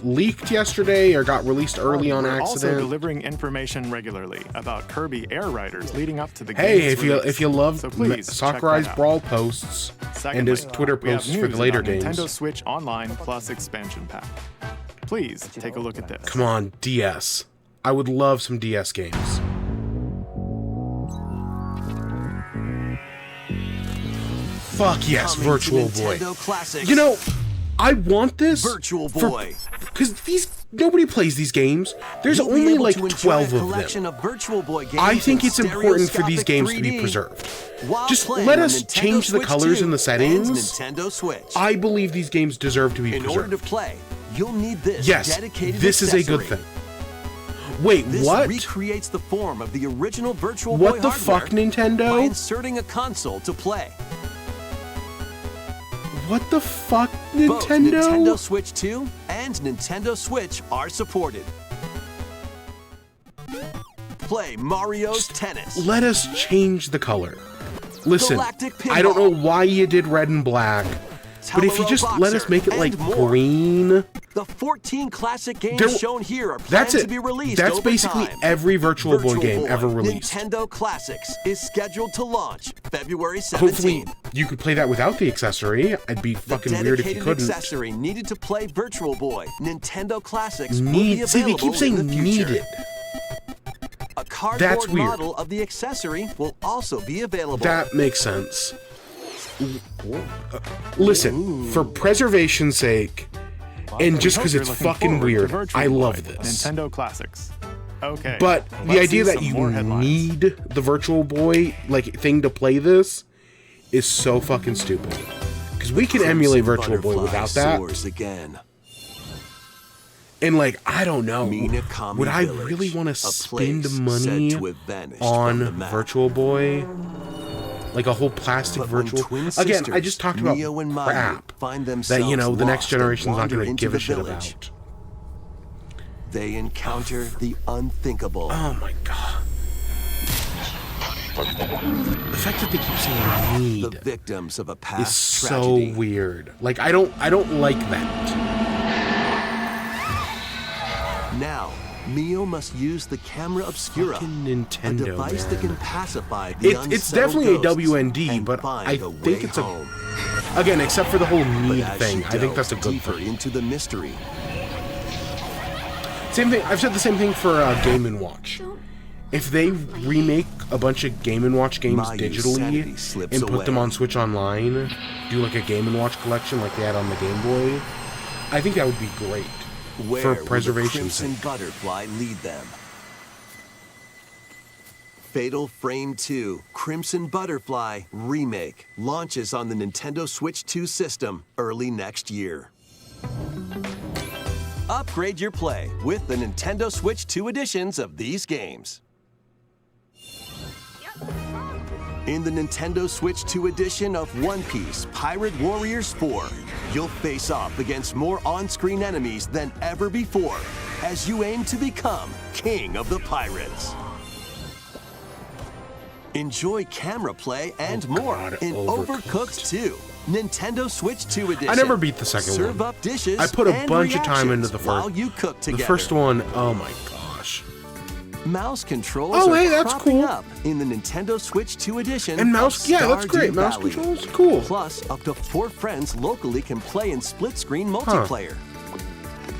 leaked yesterday or got released early on We're also accident. delivering information regularly about Kirby Air Riders leading up to the Hey, game's if release. you love So please check Sakurai's that out. Brawl posts and his Secondly, Twitter we have posts for news the later about games. Nintendo Switch Online Plus expansion pack. Please take a look at this. Come on, DS. I would love some DS games. Fuck yes, Coming to Virtual Boy. Nintendo Classics. You know, I want this. Virtual Boy. Because nobody plays these games. There's You'll be only able like to enjoy 12 a of them. collection of Virtual Boy games I think in it's important for these stereoscopic games to be 3D preserved. while Just playing let on us Nintendo change the Switch colors 2 and the settings. Nintendo Switch. I believe these games deserve to be In preserved. order to play, you'll need this Yes, dedicated this is a good accessory. thing. Wait, This what? recreates the form of the original Virtual What Boy the hardware fuck, Nintendo? by inserting a console to play. What the fuck, Both Nintendo? Nintendo Switch 2 and Nintendo Switch are supported. Play Mario's Tennis. Let us change the color. Listen, Galactic I don't know Pinball. why you did red and black, but if you Telero just let us Boxer, make it and like more. green, The 14 classic games There- shown here are planned that's it. to be released That's over basically time. every Virtual Boy game Boy ever released. Nintendo Classics is scheduled to launch February 17th. Hopefully, you could play that without the accessory. I'd be fucking weird if you Dedicated couldn't. accessory needed to play Virtual Boy Nintendo Classics will be See, they available keep saying in the future. needed. A cardboard That's weird. model of the accessory will also be available. That makes sense. Listen, for preservation's sake, and just because Hope it's you're looking fucking forward to weird, Virtual I love Boy, this. Nintendo Classics. Okay. But the let's idea see that some you more headlines. need the Virtual Boy thing to play this is so fucking stupid. Because we can emulate Crimson Virtual Boy Butterfly without that. soars again. And like, I don't know. Minakami Would I Village, really want to a spend place money said to have vanished from the on map. Virtual Boy? Like a whole plastic But when virtual. twin Again, I sisters, just talked about Neo and Mayu, crap find that themselves the next lost and generation's not wander going to into give the a shit village. about. They encounter the unthinkable. Oh my god. The fact that they keep saying need The victims of a is past so tragedy. weird. Like I don't like that. Now, Mio must use the camera obscura, Fucking Nintendo, a device that man. can pacify the It's unsettled definitely a ghosts WND, and but find I the think way it's home. again, except for the whole But need as thing. you I think that's a delve good deeper thing. into the mystery. Same thing. I've said the same thing for Game & Watch. If they remake a bunch of Game & Watch games My sanity digitally slips and put them away. on Switch Online, do like a Game & Watch collection like they had on the Game Boy, I think that would be great Where for will the preservation. Crimson Butterfly lead them? Fatal Frame 2 Crimson Butterfly Remake launches on the Nintendo Switch 2 system early next year. Upgrade your play with the Nintendo Switch 2 editions of these games. In the Nintendo Switch 2 edition of One Piece Pirate Warriors 4, you'll face off against more on-screen enemies than ever before as you aim to become King of the Pirates. Enjoy camera play and more God, in Overcooked 2, Nintendo Switch 2 edition. I never beat the second Serve one. up dishes I put a and bunch of time into reactions the while first. you cook together. The first one, oh my gosh. Mouse controls Oh, are hey, that's cropping cool. up in the Nintendo Switch 2 edition. And mouse, of yeah, that's great. Stardew Mouse Valley. controls, cool. Plus, up to 4 friends locally can play in split-screen multiplayer.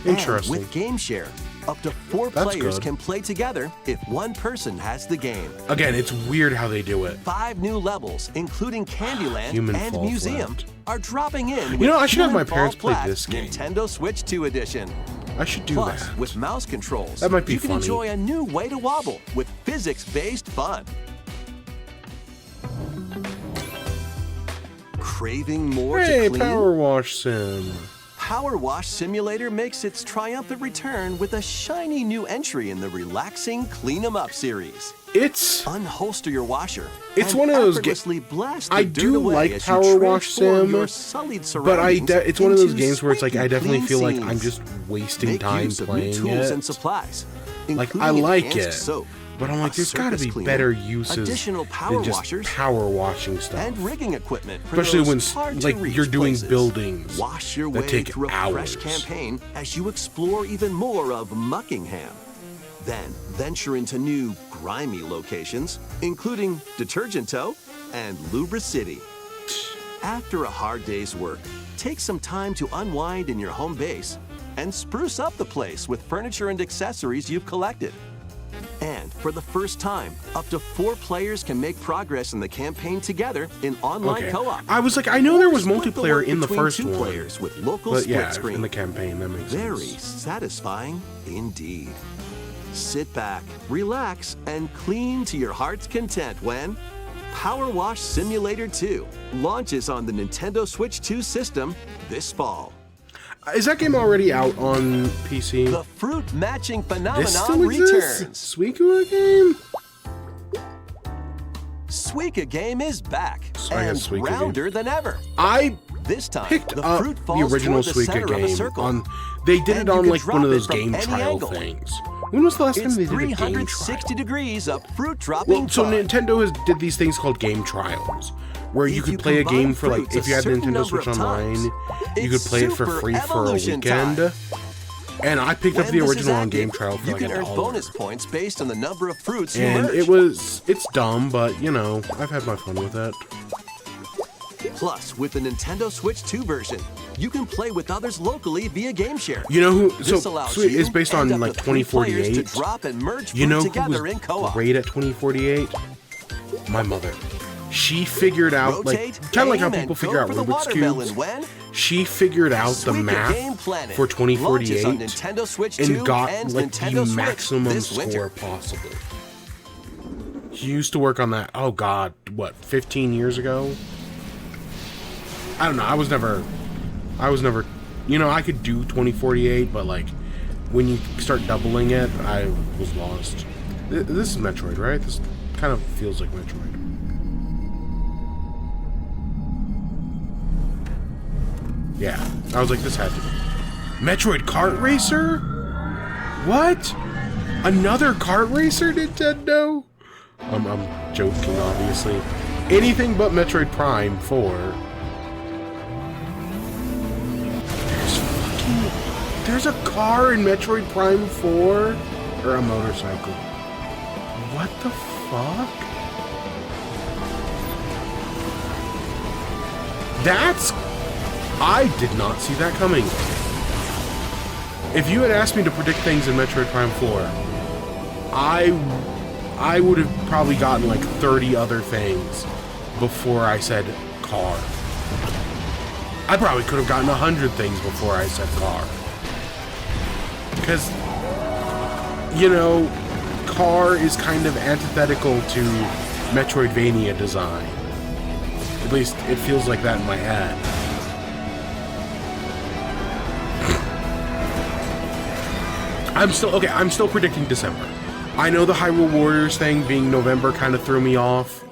Interesting. And with Game Share, up to 4 That's players good. can play together if one person has the game. Again, it's weird how they do it. 5 new levels, including Candyland Human and Fall Museum, Flat. are dropping in. You know, I should have Human my parents Fall play Flat this game. Nintendo Switch 2 edition. I should do Plus, that. with mouse controls, That might be you can funny. enjoy a new way to wobble with physics-based fun. Craving more Hey, to clean? Power Wash Sim. Power Wash Simulator makes its triumphant return with a shiny new entry in the relaxing Clean 'em Up series. It's Unholster your washer. It's and one of those effortlessly blast the I dirt do away like as you Power Wash transform Sim, your sullied but surroundings it's one of those into games where it's like I swanky, definitely clean feel like scenes. I'm just wasting Make time use of new playing tools and it. supplies. Like I including like enhanced it, soap, but I'm like, a there's got to surface be cleaner, better uses additional power than just washers, power washing stuff. and rigging equipment for Especially those when hard-to-reach you're doing places. buildings Wash your that way take through a hours. fresh campaign as you explore even more of Muckingham. Then venture into new grimy locations, including Detergento and Lubra City. After a hard day's work, take some time to unwind in your home base and spruce up the place with furniture and accessories you've collected. And for the first time, up to 4 players can make progress in the campaign together in online Okay. co-op. I was like, I know there was Split the multiplayer work in the between first 2 one, players with local but split yeah, screen. in the campaign that makes Very sense. satisfying indeed. Sit back, relax, and clean to your heart's content when Power Wash Simulator 2 launches on the Nintendo Switch 2 system this fall. Is that game already out on PC? The fruit matching This phenomenon still exists? returns. Suicune game? Suika Game is back I and guess Suika Game. rounder than ever. I This time, picked the up fruit the falls original toward the Suika center of a game circle. on. They did And it you on can like drop one of it those from game any trial angle. things. When was the last time It's they did a game trial? 360 degrees of fruit dropping Well, so fun. Nintendo did these things called game trials, where you If could you play a combine game for like fruits if a you had certain Nintendo number Switch of times, Online, you could it's play it for Super free for a Evolution weekend. time. And I picked up When the this is original on active, game trial for you like can earn $1. bonus points based on the number of fruits you And merge. it's dumb, but you know, I've had my fun with it. Plus, with the Nintendo Switch 2 version, you can play with others locally via Game Share. You know who? This So allows Sweet you is based and on up like to 3 players 2048. to drop and merge You know fruit who together was in co-op. great at 2048? My mother. She figured out Rotate, like kind of like how aim, people and figure go out for the Rubik's watermelon cubes. when She figured out the Suika math Game Planet for launches on 2048 Nintendo Switch 2 and got and like Nintendo the Switch maximum this score winter. possible. He used to work on that. Oh God, what? 15 years ago? I don't know. I was never. You know, I could do 2048, but like when you start doubling it, I was lost. This is Metroid, right? This kind of feels like Metroid. Yeah, I was like, this had to be Metroid Kart Racer. What? Another kart racer, Nintendo? I'm joking, obviously. Anything but Metroid Prime 4. There's a car in Metroid Prime 4, or or a motorcycle. What the fuck? I did not see that coming. If you had asked me to predict things in Metroid Prime 4, I would have probably gotten like 30 other things before I said car. I probably could have gotten 100 things before I said car. Because, you know, car is kind of antithetical to Metroidvania design. At least it feels like that in my head. I'm still predicting December. I know the Hyrule Warriors thing being November kind of threw me off.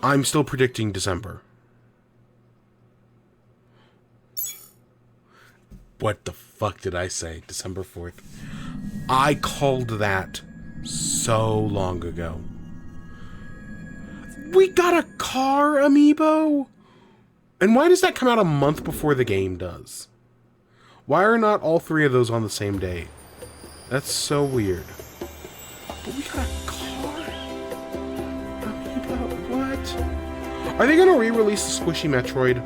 I'm still predicting December. What the fuck did I say? December 4th. I called that so long ago. We got a car amiibo? And why does that come out a month before the game does? Why are not all three of those on the same day? That's so weird. But we got a car amiibo? What? Are they gonna re-release the Squishy Metroid?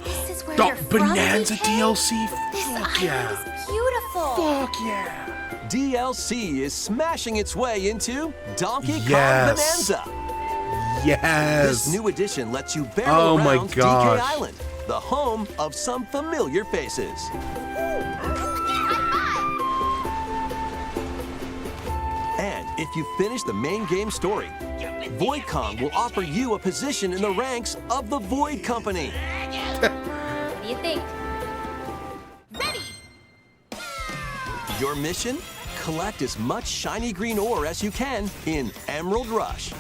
This is where The you're from, Bonanza DK? DLC? This Fuck island yeah. is beautiful. Fuck yeah. DLC is smashing its way into Donkey Kong Yes. Bonanza. Yes. This new edition lets you barrel Oh my around DK gosh. Island, the home of some familiar faces. And if you finish the main game story, Void Kong will offer you a position in the ranks of the Void Company. What do you think? Your mission? Collect as much shiny green ore as you can in Emerald Rush.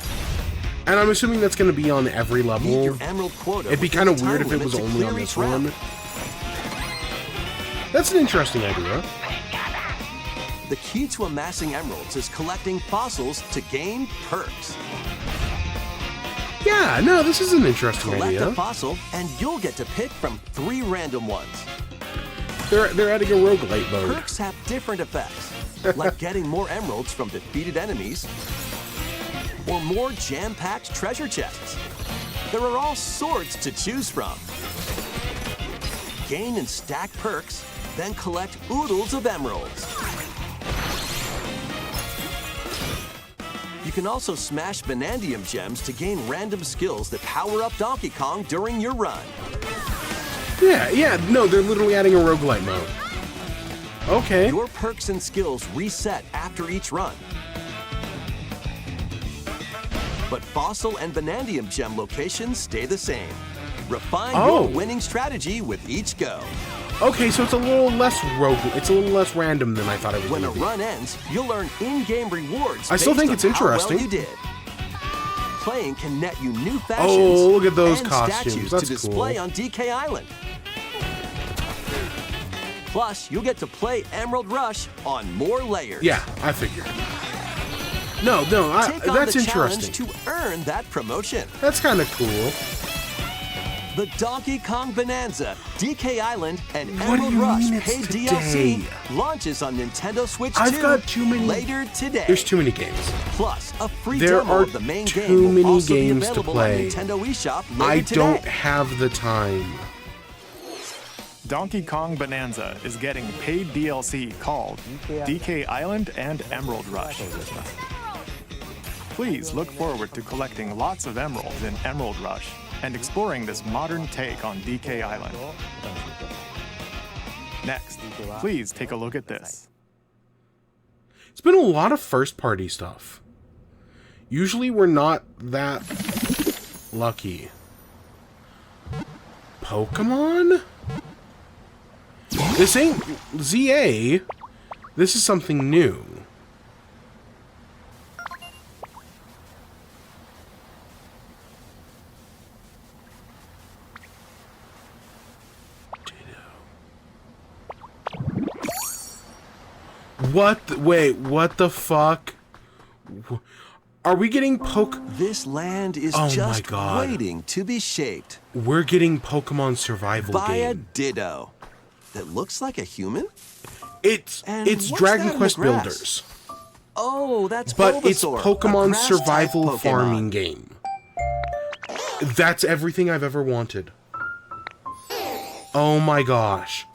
And I'm assuming that's going to be on every Meet level. your emerald quota. It'd be within kind of the weird time if it was limit to only on clear this each round. one. That's an interesting idea. The key to amassing emeralds is collecting fossils to gain perks. Yeah, no, this is an interesting Collect idea. a fossil, and you'll get to pick from 3 random ones. They're adding a roguelite mode. Perks have different effects, like getting more emeralds from defeated enemies, or more jam-packed treasure chests. There are all sorts to choose from. Gain and stack perks, then collect oodles of emeralds. You can also smash Vanadium gems to gain random skills that power up Donkey Kong during your run. Yeah, no, they're literally adding a roguelite mode. Okay. Your perks and skills reset after each run. But Fossil and Vanadium gem locations stay the same. Refine your winning strategy with each go. Okay, so it's a little less it's a little less random than I thought it was When a going to be. run ends, you'll earn in-game rewards. I still based think on it's how well interesting. you did. Playing can net you new fashions. Oh, look at those and costumes. statues That's to display cool. on DK Island. Plus, you'll get to play Emerald Rush on more layers. Yeah, I figured. No, Take on that's the interesting. challenge to earn that promotion. That's kind of cool. The Donkey Kong Bonanza, DK Island, and What do Emerald you Rush mean it's paid today? DLC launches on Nintendo Switch 2 I've got too many. later today. There's too many games. Plus, a free There demo are of the main too game will many also be games to available play. on Nintendo eShop later I today. don't have the time. Donkey Kong Bonanza is getting paid DLC called DK Island and Emerald Rush. Please look forward to collecting lots of emeralds in Emerald Rush and exploring this modern take on DK Island. Next, please take a look at this. It's been a lot of first-party stuff. Usually we're not that lucky. Pokemon? This ain't ZA. This is something new. Wait, what the fuck? Are we getting This land is Oh my just God. waiting to be shaped We're getting Pokemon survival by a game. Ditto that looks like a human. It's And what's Dragon that in Quest the grass? Builders. Oh, that's but it's Bulbasaur, a Pokemon grass-type survival Pokemon. farming game. That's That's Pokemon. farming game. That's everything I've ever wanted. Oh my gosh.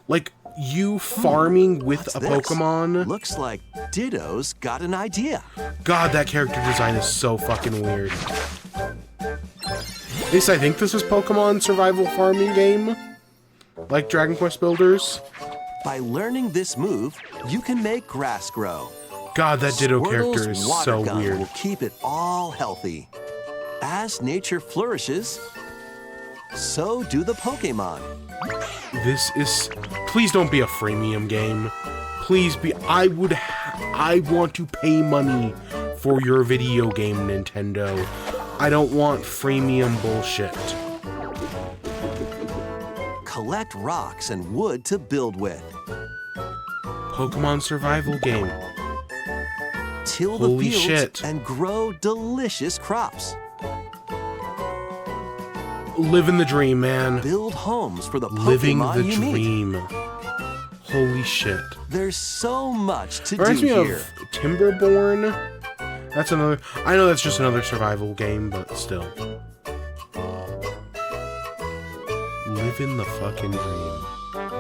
Like, you farming with What's a this? Pokemon? Looks like Ditto's got an idea. God, that character design is so fucking weird. At least I think this is Pokemon survival farming game. Like Dragon Quest Builders. By learning this move, you can make grass grow. God, that Ditto Squirtle's character is water so gun weird. will keep it all healthy. As nature flourishes, so do the Pokemon. This is... Please don't be a freemium game. Please be... I want to pay money for your video game, Nintendo. I don't want freemium bullshit. Collect rocks and wood to build with. Pokemon survival game. Till the Holy fields shit. and grow delicious crops. Living the dream, man. Build homes for the Living Pokemon the you meet. dream. Holy shit. There's so much to Reminds do me here. of Timberborn. That's another... I know that's just another survival game, but still. Living the fucking dream.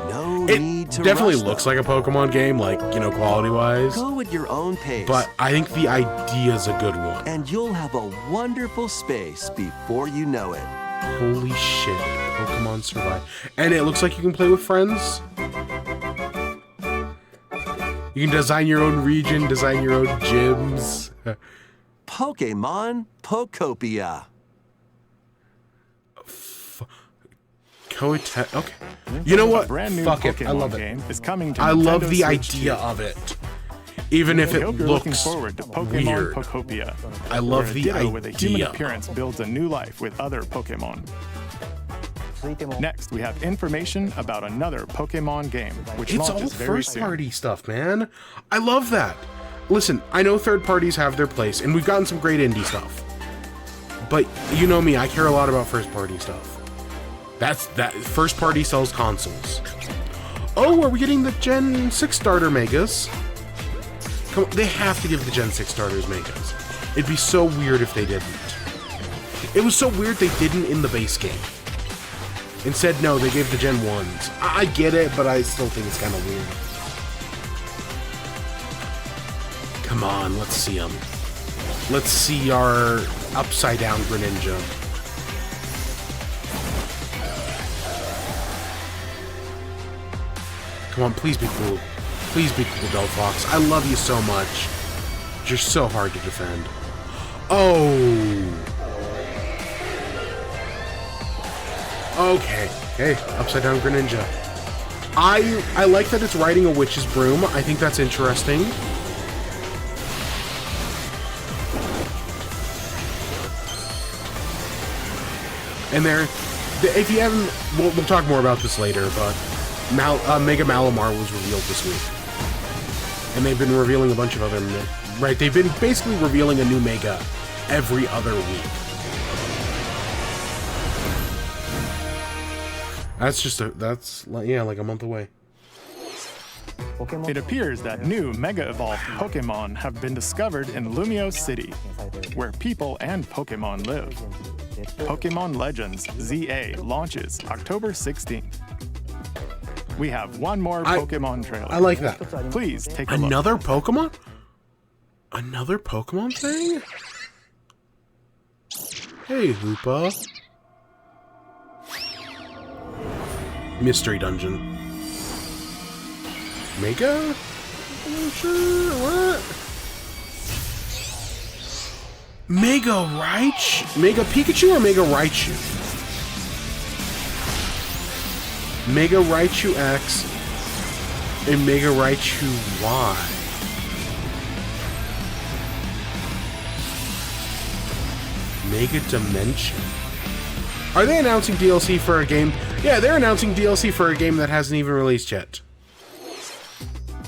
No It need to definitely rush, looks though. like a Pokemon game, like, you know, quality-wise. Go at your own pace. But I think the idea's a good one. And you'll have a wonderful space before you know it. Holy shit. Pokemon Survive. And it looks like you can play with friends. You can design your own region, design your own gyms. Pokemon Pokopia. Okay. You know what? A brand new Fuck Pokemon it. I love it. game is coming to I love Nintendo the Switch idea 2. of it. Even if We it hope you're looking looks forward to Pokemon weird. Pokopia. I love where a the Ditto with a human idea. appearance builds a new life with other Pokemon. Next, we have information about another Pokemon game, which It's all launches very soon. first-party stuff, man. I love that. Listen, I know third parties have their place, and we've gotten some great indie stuff. But you know me, I care a lot about first-party stuff. That first-party sells consoles. Oh, are we getting the Gen 6 starter megas? Come on, they have to give the Gen 6 starters megas. It'd be so weird if they didn't. It was so weird they didn't in the base game. Instead, no, they gave the Gen 1s. I get it, but I still think it's kind of weird. Come on, let's see them. Let's see our upside-down Greninja. Come on, please be cool. Please be cool, Delphox. I love you so much. You're so hard to defend. Oh! Okay. Hey, upside down Greninja. I like that it's riding a witch's broom. I think that's interesting. And if you haven't, we'll talk more about this later, but Mega Malamar was revealed this week. And they've been revealing a bunch of other, right? They've been basically revealing a new Mega every other week. That's like a month away. It appears that new Mega Evolved Pokemon have been discovered in Lumio City, where people and Pokemon live. Pokemon Legends ZA launches October 16th. We have one more Pokemon trailer. I like that. Please take a look. Another Pokemon? Another Pokemon thing? Hey, Hoopa. Mystery Dungeon. Mega? I'm sure, what? Mega Raichu? Mega Pikachu or Mega Raichu? Mega Raichu X and Mega Raichu Y. Mega Dimension. Are they announcing DLC for a game? Yeah, they're announcing DLC for a game that hasn't even released yet.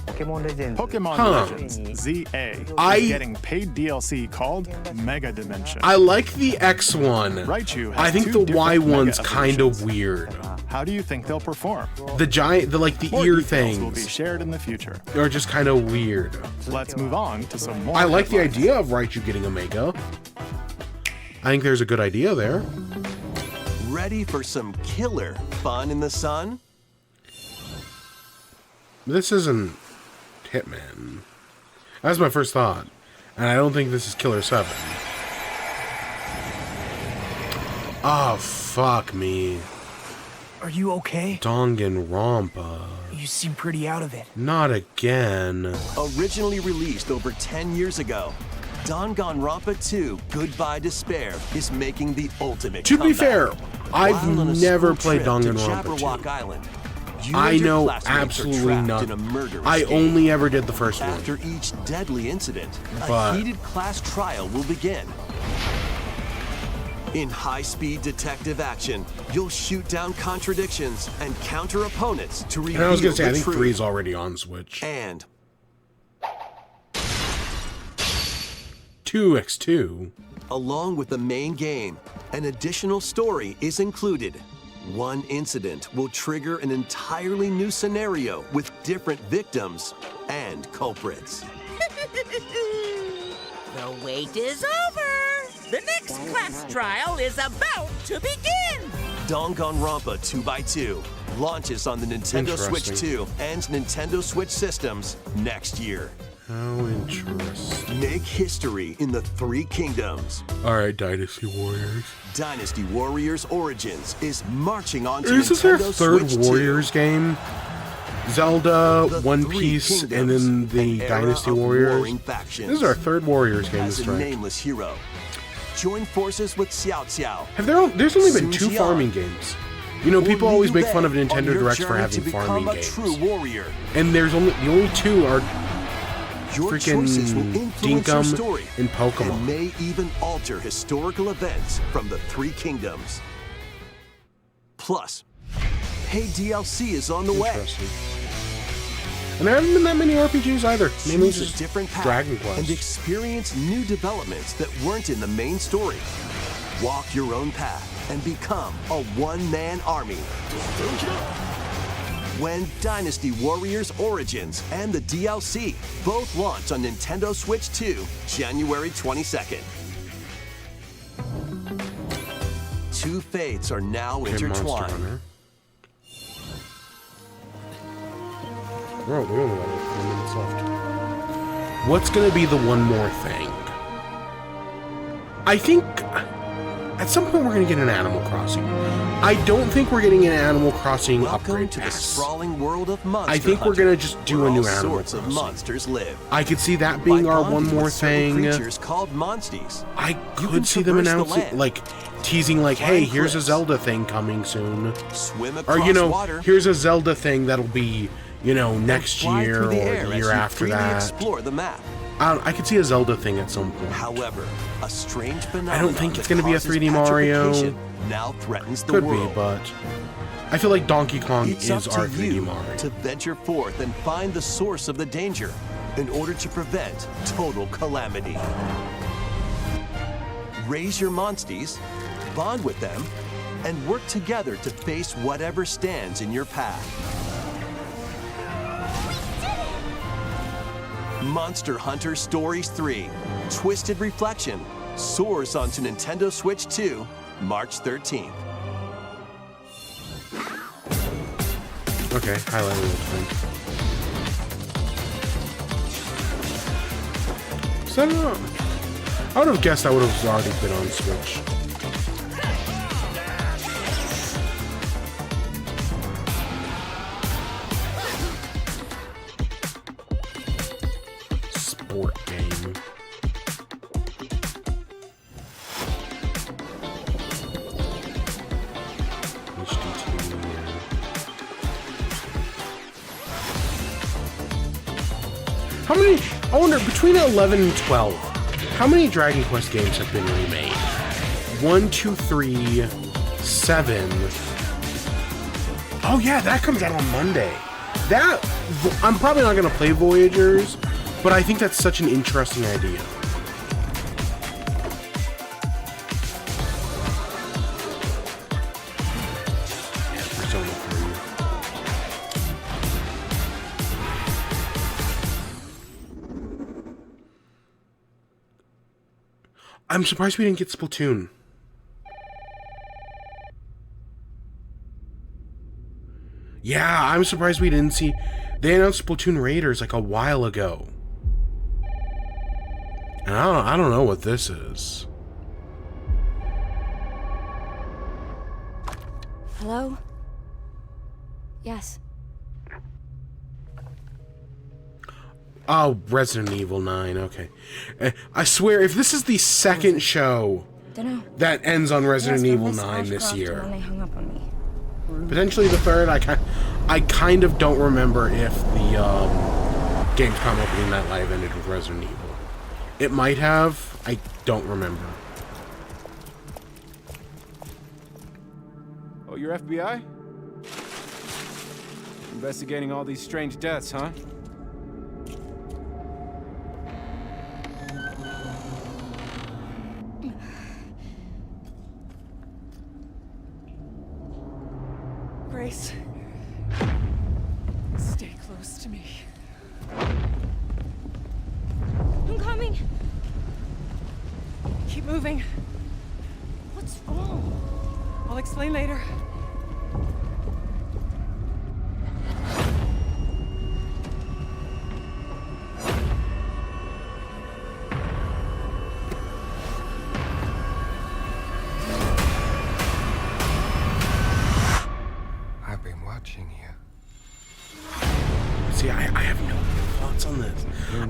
Pokemon Legends ZA is getting paid DLC called Mega Dimension. I like the X one. Raichu has I think two the different Y Mega one's kind of evolutions. weird. How do you think they'll perform? The giant, the More ear details will be things shared in the future. are just kind of weird. Let's move on to some more. I like the headlines. idea of Raichu getting a Mega. I think there's a good idea there. Ready for some killer fun in the sun? This isn't Hitman. That's my first thought. And I don't think this is Killer 7. Oh, fuck me. Are you okay? Danganronpa. You seem pretty out of it. Not again. Originally released over 10 years ago, Danganronpa 2 Goodbye Despair is making the ultimate To be comeback. fair, I've While on a never school played trip to Danganronpa Jabberwock 2. Island, you I and your know classmates are absolutely trapped nothing. in a murderous I game. only ever did the first one. After each deadly incident, But- a heated class trial will begin. In high-speed detective action, you'll shoot down contradictions and counter opponents to reveal And I was gonna say, the I think truth. 3 is already on Switch. And 2x2. along with the main game, an additional story is included. One incident will trigger an entirely new scenario with different victims and culprits. The wait is over. The next class trial is about to begin. Danganronpa 2x2 launches on the Nintendo Switch Interesting. 2 and Nintendo Switch systems next year. How interesting. Make history in the Three Kingdoms. Alright, Dynasty Warriors. Dynasty Warriors Origins is marching on to Is this their Nintendo third Switch 2. Warriors game? Zelda, The One Three Piece, and Kingdoms, then the an era Dynasty of Warriors. warring factions. This is our third Warriors game As this a right. nameless hero, join forces with Xiao Xiao. There's only been 2 Sun Jian. farming games. You know, people Or always Liu make fun of Bei on Nintendo your Directs for journey having to farming become a games. true warrior. And there's the only 2 are Your freaking choices will influence your Dinkum story and Pokemon. and may even alter historical events from the Three Kingdoms. Plus, paid DLC is on the way. Interesting. And there haven't been that many RPGs either. Mainly Choose a just different path Dragon and Quest. experience new developments that weren't in the main story. Walk your own path and become a one-man army. When Dynasty Warriors Origins and the DLC both launch on Nintendo Switch 2, January 22nd. Two fates are now Okay, Monster intertwined. Hunter. Oh, we only got 4 minutes left. What's gonna be the one more thing? I think at some point we're gonna get an Animal Crossing. I don't think we're getting an Animal Crossing Welcome upgrade to the pass. sprawling world of Monster I think we're Hunter, gonna just do where a new all Animal sorts of Crossing. monsters live. I could see that being By our bonding one with more certain thing. creatures called monsties. I You can could see them traverse the announcing, land, like, teasing, like, climb hey, here's a cliffs, Zelda thing coming soon. swim Or, across you know, water, here's a Zelda thing that'll be, you know, next fly year through or the air the as year you after freely that. explore the map. I could see a Zelda thing at some point. However, a strange phenomenon think it's that gonna be a causes 3D Mario. petrification now threatens the Could world. be, but I feel like Donkey Kong It's is up to our 3D you Mario. to venture forth and find the source of the danger in order to prevent total calamity. Raise your monsties, bond with them, and work together to face whatever stands in your path. Monster Hunter Stories 3: Twisted Reflection soars onto Nintendo Switch 2, March 13th. Okay, highlight real quick. So, I don't know. I would have guessed I would have already been on Switch. Sport game. How many, I wonder, between 11 and 12, how many Dragon Quest games have been remade? 1, 2, 3, 7. Oh yeah, that comes out on Monday. That, I'm probably not going to play Voyagers, but I think that's such an interesting idea. Yeah, Persona I'm surprised we didn't get Splatoon. Yeah, I'm surprised we didn't see... They announced Splatoon Raiders like a while ago. And I don't know what this is. Hello? Yes. Oh, Resident Evil 9, okay. I swear, if this is the second show that ends on Resident Evil 9 this year, potentially the third, I kind of don't remember if the Gamescom opening night live ended with Resident Evil. It might have, I don't remember. Oh, you're FBI? Investigating all these strange deaths, huh? Grace, stay close to me. I'm coming. Keep moving. What's wrong? I'll explain later. I've been watching you. See, I have no thoughts on this.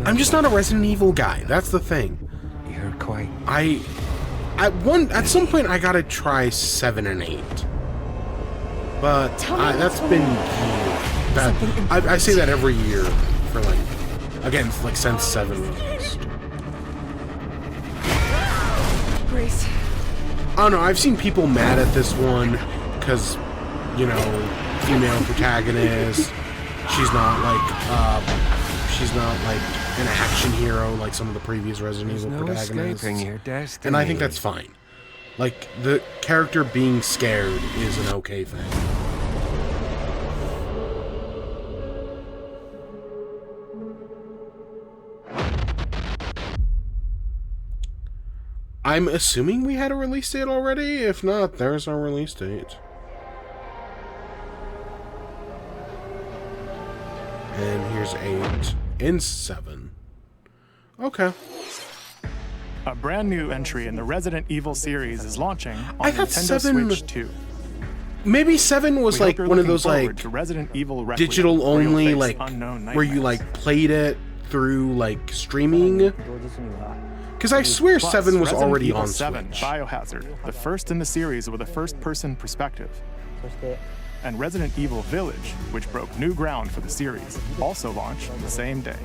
I'm just not a Resident Evil guy. That's the thing. You're quite... At some point, I gotta try 7 and 8. But that's been years. I say that every year for like, again, like since 7 released. Grace. I don't know. I've seen people mad at this one because, you know, female protagonist. She's not like an action hero like some of the previous Resident Evil protagonists. Your destiny. And I think that's fine. Like, the character being scared is an okay thing. I'm assuming we had a release date already. If not, there's our release date. And here's 8 and 7. Okay. A brand new entry in the Resident Evil series is launching on I thought Nintendo 7 Switch 2. Maybe 7 was like one of those like Resident Evil Requiem, digital where you'll only, face like unknown where you nightmares. like played it through like streaming. Because I swear Plus, 7 was Resident already Evil on 7 Switch. Biohazard, the first in the series with a first-person perspective. And Resident Evil Village, which broke new ground for the series, also launched the same day.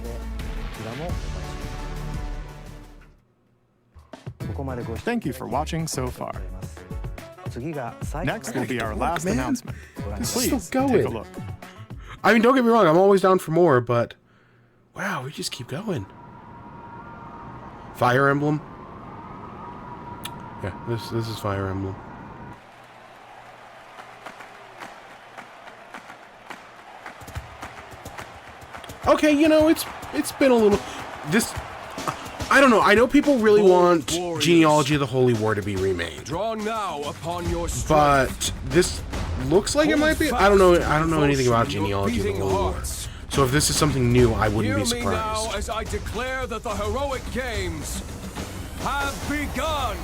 Thank you for watching so far. Next will be our last announcement. This is Please still take a going. look. I mean, don't get me wrong, I'm always down for more, but wow, we just keep going. Fire Emblem. Yeah, this is Fire Emblem. Okay, you know, it's been a little... This... I don't know. I know people really want Genealogy of the Holy War to be remade. Draw now upon your But this looks like it might be... I don't know anything about Genealogy of the Holy War. So if this is something new, I wouldn't be Hear me now surprised. as I declare that the heroic games have begun.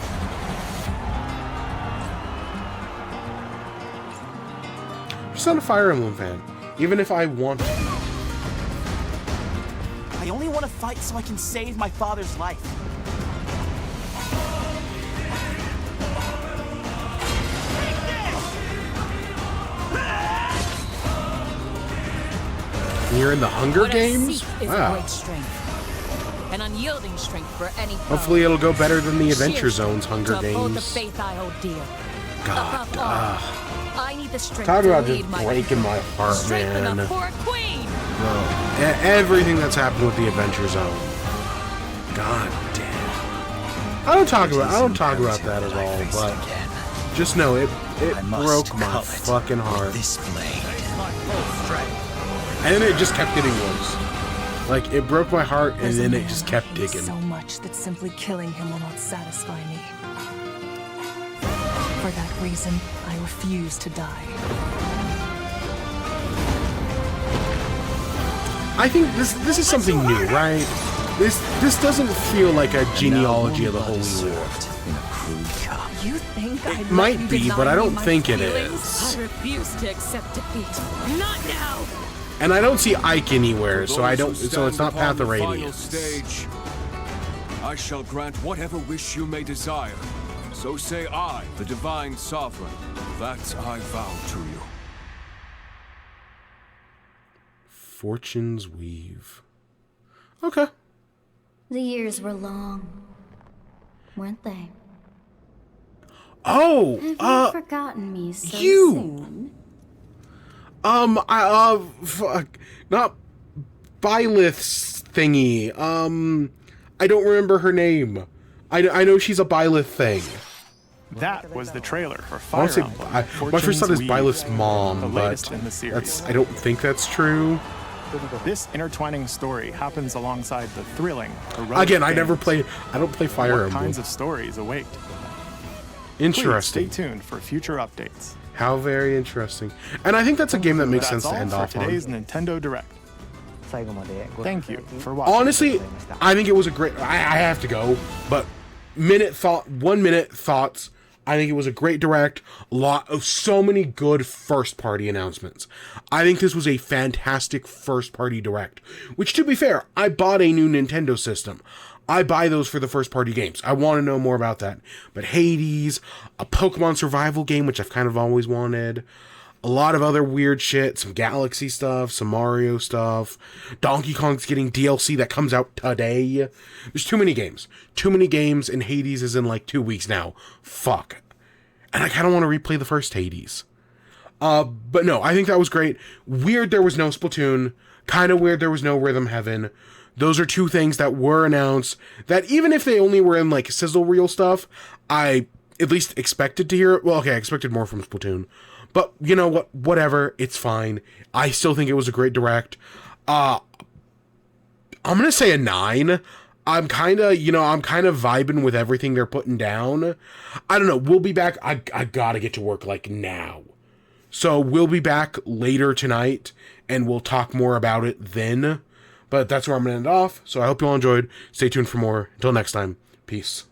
I'm just not a Fire Emblem fan. Even if I want to. I only want to fight so I can save my father's life. You're in the Hunger What I Games? seek is Wow. great strength, an unyielding strength for any foe. Hopefully it'll go better than the Adventure Cheers Zone's Hunger to both the Games. faith I hold dear. God, Above all, I need the strength talk to about lead just my breaking my heart, strength man. enough for a queen. No. Everything that's happened with the Adventure Zone. God damn. I don't talk about that at all, but just know it broke my fucking heart. And then it just kept getting worse. Like, it broke my heart, and There's a then it man just kept I hate digging. so much that simply killing him will not satisfy me. For that reason, I refuse to die. I think this is something new, right? This doesn't feel like a genealogy of the Holy War. You think I Might be, but I don't think it is. I refuse to accept defeat. Not now! And I don't see Ike anywhere, so I Those who don't. So it's stand not Path upon of the final Radiance. stage, I shall grant whatever wish you may desire. So say I, the Divine Sovereign, that I vow to you. Fortune's Weave. Okay. The years were long, weren't they? Oh, Have you forgotten me so you. soon? Fuck, not Byleth's thingy. I don't remember her name. I know she's a Byleth thing. That was the trailer for I Fire want to say, Emblem. my first thought is Weave, Byleth's mom, the but latest in the series. I don't think that's true. This intertwining story happens alongside the thrilling, heroic Again, I games. don't play Fire What Emblem. kinds of stories await? Interesting. Please stay tuned for future updates. How very interesting. And I think that's a game that makes sense That's to all end for off on. today's Nintendo Direct. Thank you for watching. Honestly, I think it was a great. I have to go, but 1 minute thoughts. I think it was a great direct. So many good first party announcements. I think this was a fantastic first party direct. Which, to be fair, I bought a new Nintendo system. I buy those for the first party games. I want to know more about that. But Hades, a Pokemon survival game, which I've kind of always wanted. A lot of other weird shit, some Galaxy stuff, some Mario stuff. Donkey Kong's getting DLC that comes out today. There's too many games. Too many games, and Hades is in like 2 weeks now. Fuck. And I kind of want to replay the first Hades. But no, I think that was great. Weird there was no Splatoon. Kind of weird there was no Rhythm Heaven. Those are two things that were announced that even if they only were in like sizzle reel stuff, I at least expected to hear it. Well, okay, I expected more from Splatoon. But you know what? Whatever. It's fine. I still think it was a great direct. I'm going to say a 9. I'm kind of vibing with everything they're putting down. I don't know. We'll be back. I got to get to work like now. So we'll be back later tonight and we'll talk more about it then. But that's where I'm going to end off. So I hope you all enjoyed. Stay tuned for more. Until next time. Peace.